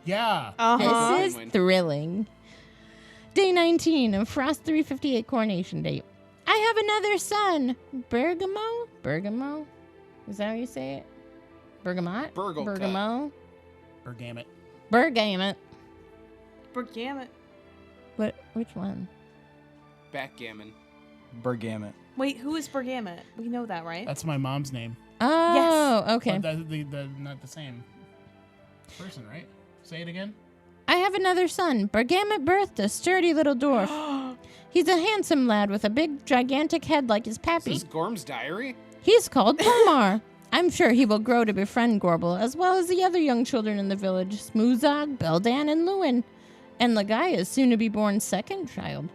Yeah. Uh-huh. This is thrilling. Day 19 of Frost 358 coronation date. I have another son. Bergamo? Bergamo? Is that how you say it? Bergamot? Burgle cut. Bergamo? Bergamot. Bergamot. Bergamot. What? Which one? Backgammon. Bergamot. Wait, who is Bergamot? We know that, right? That's my mom's name. Oh, okay. But the not the same person, right? Say it again. I have another son. Bergamot birthed a sturdy little dwarf. He's a handsome lad with a big, gigantic head like his Is pappy. this Gorm's diary? He's called Tomar. I'm sure he will grow to befriend Gorbel, as well as the other young children in the village, Smoozog, Beldan, and Lewin. And Ligaya's soon-to-be-born second child.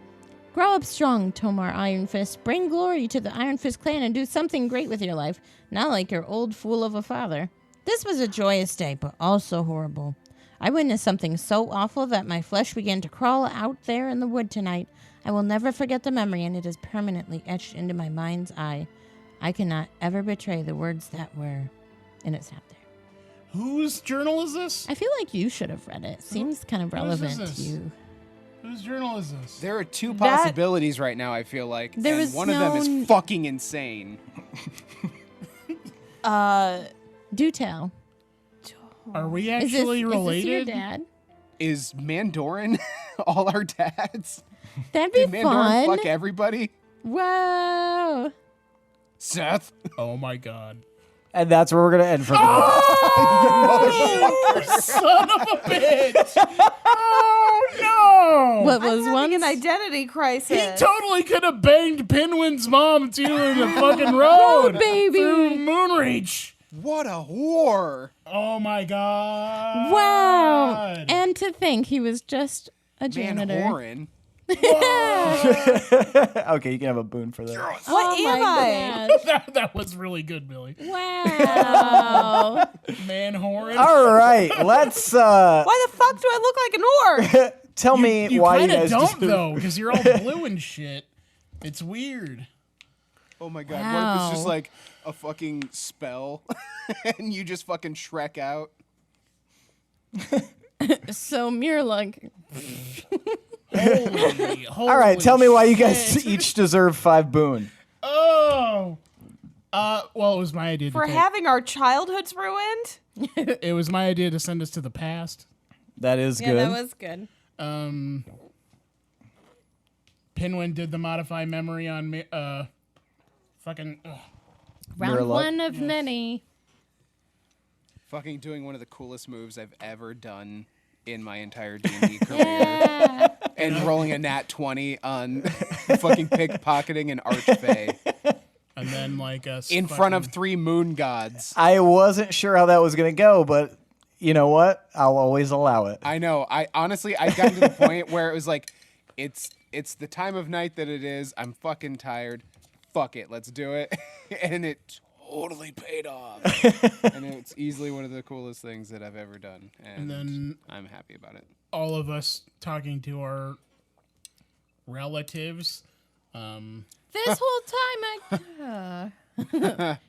Grow up strong, Tomar Ironfist. Bring glory to the Ironfist clan and do something great with your life, not like your old fool of a father. This was a joyous day, but also horrible. I witnessed something so awful that my flesh began to crawl out there in the wood tonight. I will never forget the memory, and it is permanently etched into my mind's eye. I cannot ever betray the words that were, and it's not there. Whose journal is this? I feel like you should have read it. Seems kind of relevant to you. Whose journal is this? There are two possibilities right now, I feel like. There and was one of them is fucking insane. Do tell. Are we Is actually this related? your dad? Is Mandorin all our dads? That'd be Did Mandorin fun. fuck everybody? Whoa. Seth? Oh my god. And that's where we're going to end for the Son of a bitch! Oh no! What was I'm having once an identity crisis. He totally could have banged Pinwin's mom too in the fucking road. baby. Through Moonreach. What a whore! Oh my god. Wow. And to think he was just a janitor. Manhorin. Okay, you can have a boon for that. What am I? that was really good, Billy. Wow. Man horrid. All right, let's Why the fuck do I look like an orc? tell me You why you kind guys of don't do- though, because you're all blue and shit. It's weird. Oh my god, what if it's just Wow. like a fucking spell and you just fucking Shrek out? So Mirlug. Holy All right, tell me why you guys shit. each deserve 5 boon. Oh. Well, it was my idea. For having our childhoods ruined? It was my idea to send us to the past. That is Yeah, good. that was good. Pinwin did the modify memory on me. Fucking. Mirror Round luck. one of many. Fucking doing one of the coolest moves I've ever done in my entire D&D career. And rolling a nat 20 on fucking pickpocketing an archfey And then like us in front of 3 moon gods. I wasn't sure how that was going to go, but you know what? I'll always allow it. I know. I honestly, I got to the point where it was like, it's the time of night that it is. I'm fucking tired. Fuck it. Let's do it. And it totally paid off. And it's easily one of the coolest things that I've ever done. And then I'm happy about it. all of us talking to our relatives. This whole time,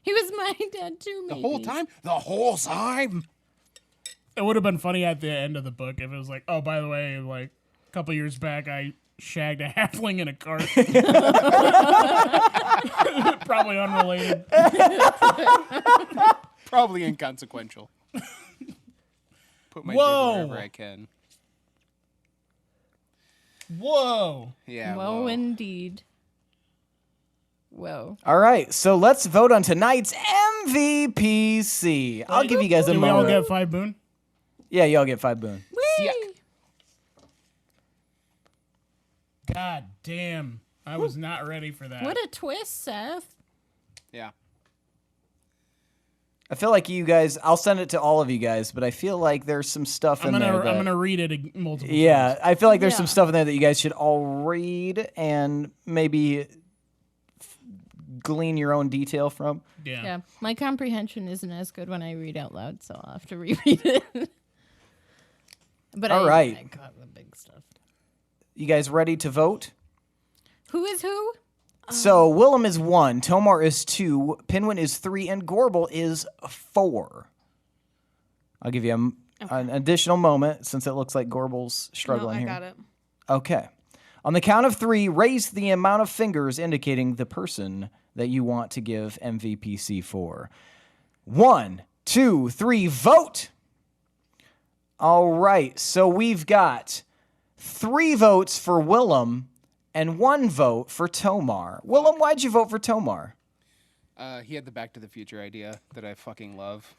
he was my dad too. The Maybe. whole time? The whole time? It would have been funny at the end of the book if it was like, oh, by the way, like a couple years back, I shagged a halfling in a cart. Probably unrelated. Probably inconsequential. Put my Whoa. dick wherever I can. Whoa. Yeah. Whoa, whoa. indeed. Whoa. All right, so let's vote on tonight's MVPC. I'll give you guys a Did we all moment. get 5 boon? Yeah, you all get 5 boon. Yuck. God damn. I was not ready for that. What a twist, Seth. Yeah. I feel like you guys, I'll send it to all of you guys, but I feel like there's some stuff I'm in there. gonna I'm that- gonna read it multiple Yeah, times. I feel like there's some Yeah. stuff in there that you guys should all read and maybe glean your own detail from. Yeah, my comprehension isn't as good when I read out loud, so I'll have to reread it. But All right. I got the big stuff. You guys ready to vote? Who is who? So Willem is 1, Tomar is 2, Pinwin is 3, and Gorbel is 4. I'll give you an additional moment since it looks like Gorbel's struggling I here. got it. Okay. On the count of 3, raise the amount of fingers indicating the person that you want to give MVPC for. 1, 2, 3, vote! All right, so we've got 3 votes for Willem and 1 vote for Tomar. Willem, why'd you vote for Tomar? He had the Back to the Future idea that I fucking love.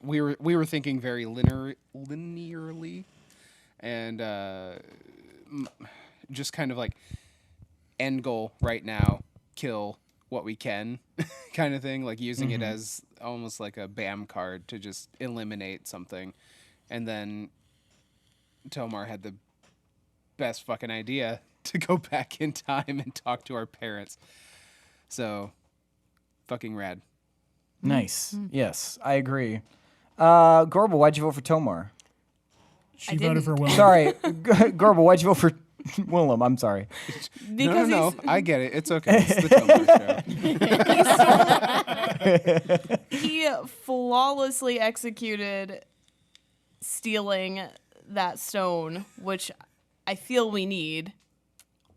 We were thinking very linearly, and just kind of like end goal right now, kill what we can, kind of thing. Like using it as almost like a BAM card to just eliminate something, and then Tomar had the best fucking idea to go back in time and talk to our parents. So, fucking rad. Nice. Yes, I agree. Gorbel, why'd you vote for Tomar? She voted for Willem. Sorry, Gorbel, why'd you vote for Willem? I'm sorry. Because No, I get it. It's okay. It's the Tomar show. he flawlessly executed stealing that stone, which I feel we need.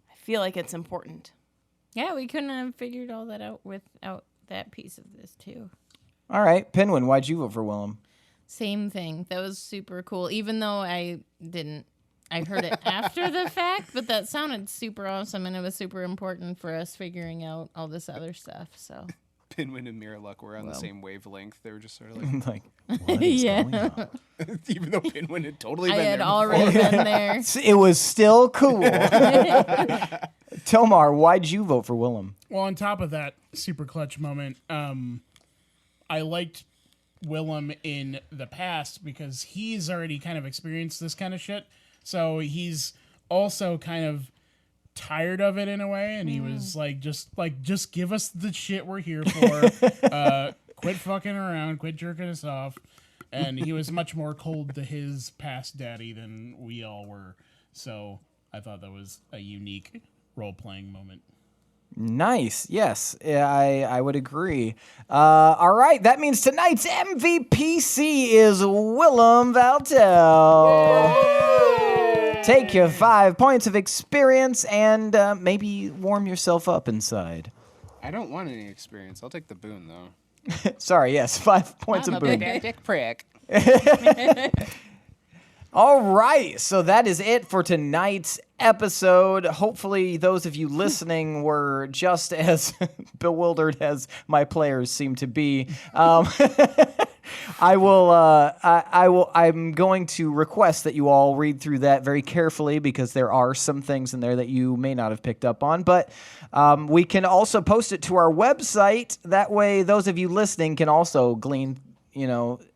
I feel like it's important. Yeah, we couldn't have figured all that out without that piece of this, too. All right, Pinwin, why'd you vote for Willem? Same thing. That was super cool, even though I heard it after the fact, but that sounded super awesome, and it was super important for us figuring out all this other stuff, so. Pinwin and Mirrorluck were on the same wavelength. They were just sort of like, Like, what is Yeah. going on? even though Pinwin had totally I been had there already before. been there. It was still cool. Tomar, why'd you vote for Willem? Well, on top of that super clutch moment, I liked Willem in the past because he's already kind of experienced this kind of shit. So he's also kind of tired of it in a way, and he was just give us the shit we're here for. Quit fucking around, quit jerking us off. And he was much more cold to his past daddy than we all were. So I thought that was a unique role-playing moment. Nice. Yes, I would agree. All right, that means tonight's MVPC is Willem Valtel. Take your 5 points of experience and maybe warm yourself up inside. I don't want any experience. I'll take the boon, though. Sorry, yes, 5 points I'm of a boon. big dick prick. All right, so that is it for tonight's episode. Hopefully, those of you listening were just as bewildered as my players seem to be. I'm going to request that you all read through that very carefully because there are some things in there that you may not have picked up on. But we can also post it to our website. That way, those of you listening can also glean,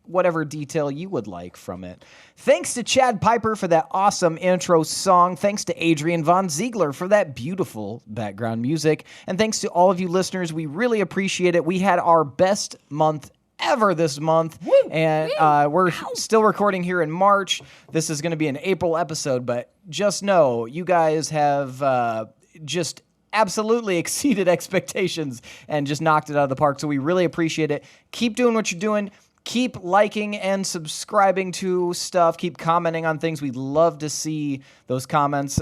whatever detail you would like from it. Thanks to Chad Piper for that awesome intro song. Thanks to Adrian Von Ziegler for that beautiful background music. And thanks to all of you listeners. We really appreciate it. We had our best month ever this month. Woo! And we're still recording here in March. This is going to be an April episode, but just know you guys have just absolutely exceeded expectations and just knocked it out of the park. So we really appreciate it. Keep doing what you're doing. Keep liking and subscribing to stuff. Keep commenting on things. We'd love to see those comments.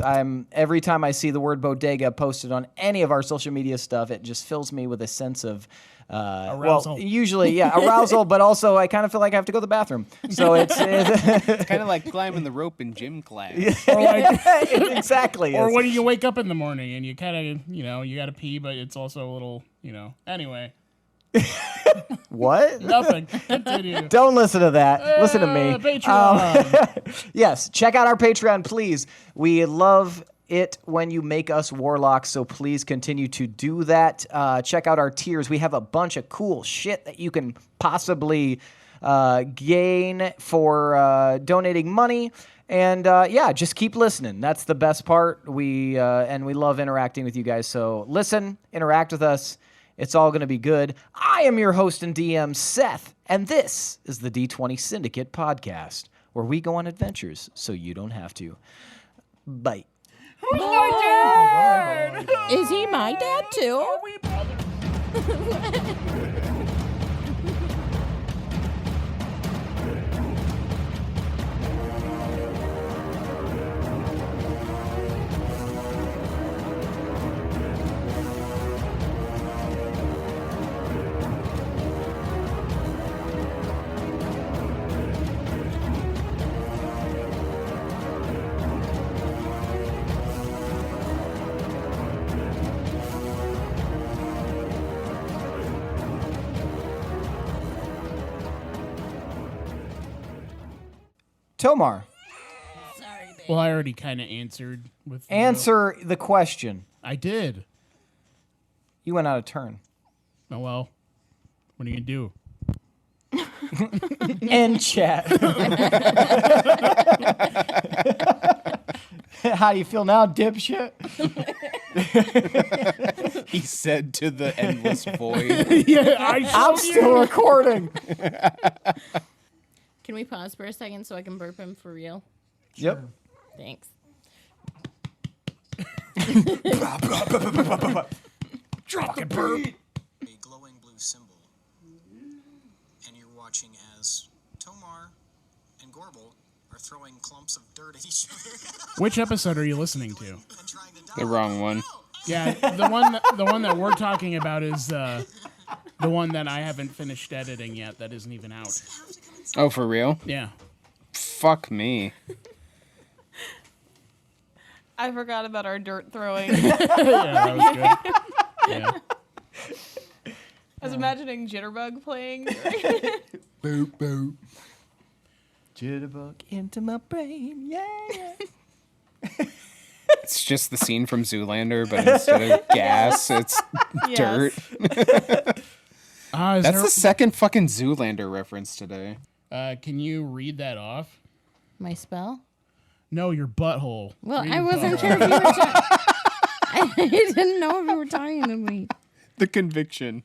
Every time I see the word bodega posted on any of our social media stuff, it just fills me with a sense of arousal. Well, usually, arousal, but also I kind of feel like I have to go to the bathroom. So it's kind of like climbing the rope in gym class. Exactly. Or when you wake up in the morning and you kind of, you got to pee, but it's also a little, anyway. What? Nothing. Continue. Don't listen to that. Listen to me. Patreon. Yes, check out our Patreon, please. We love it when you make us warlocks, so please continue to do that. Check out our tiers. We have a bunch of cool shit that you can possibly gain for donating money. And just keep listening. That's the best part. We love interacting with you guys. So listen, interact with us. It's all going to be good. I am your host and DM, Seth, and this is the D20 Syndicate podcast, where we go on adventures so you don't have to. Bye. Who's my dad? Is he my dad too? Tomar, Well, I already kind of answered with answer the question. I did. You went out of turn. Oh, well. What are you going to do? End chat. How do you feel now, dipshit? He said to the endless void. Yeah, I'm still recording. Can we pause for a second so I can burp him for real? Yep. Thanks. Fucking burp. A glowing blue symbol, and you're watching as Tomar and Gorbel are throwing clumps of dirt at each other. Which episode are you listening to? and trying to The wrong one. Yeah, the one that we're talking about is the one that I haven't finished editing yet. That isn't even out. Oh, for real? Yeah. Fuck me. I forgot about our dirt throwing. Yeah, that was good. Yeah. I was imagining Jitterbug playing. Boop, boop. Jitterbug into my brain, yeah. It's just the scene from Zoolander, but instead of gas, it's dirt. That's the second fucking Zoolander reference today. Can you read that off? My spell? No, your butthole. Well, Read I your wasn't butthole. sure if you were I didn't know if you were talking to me. The conviction.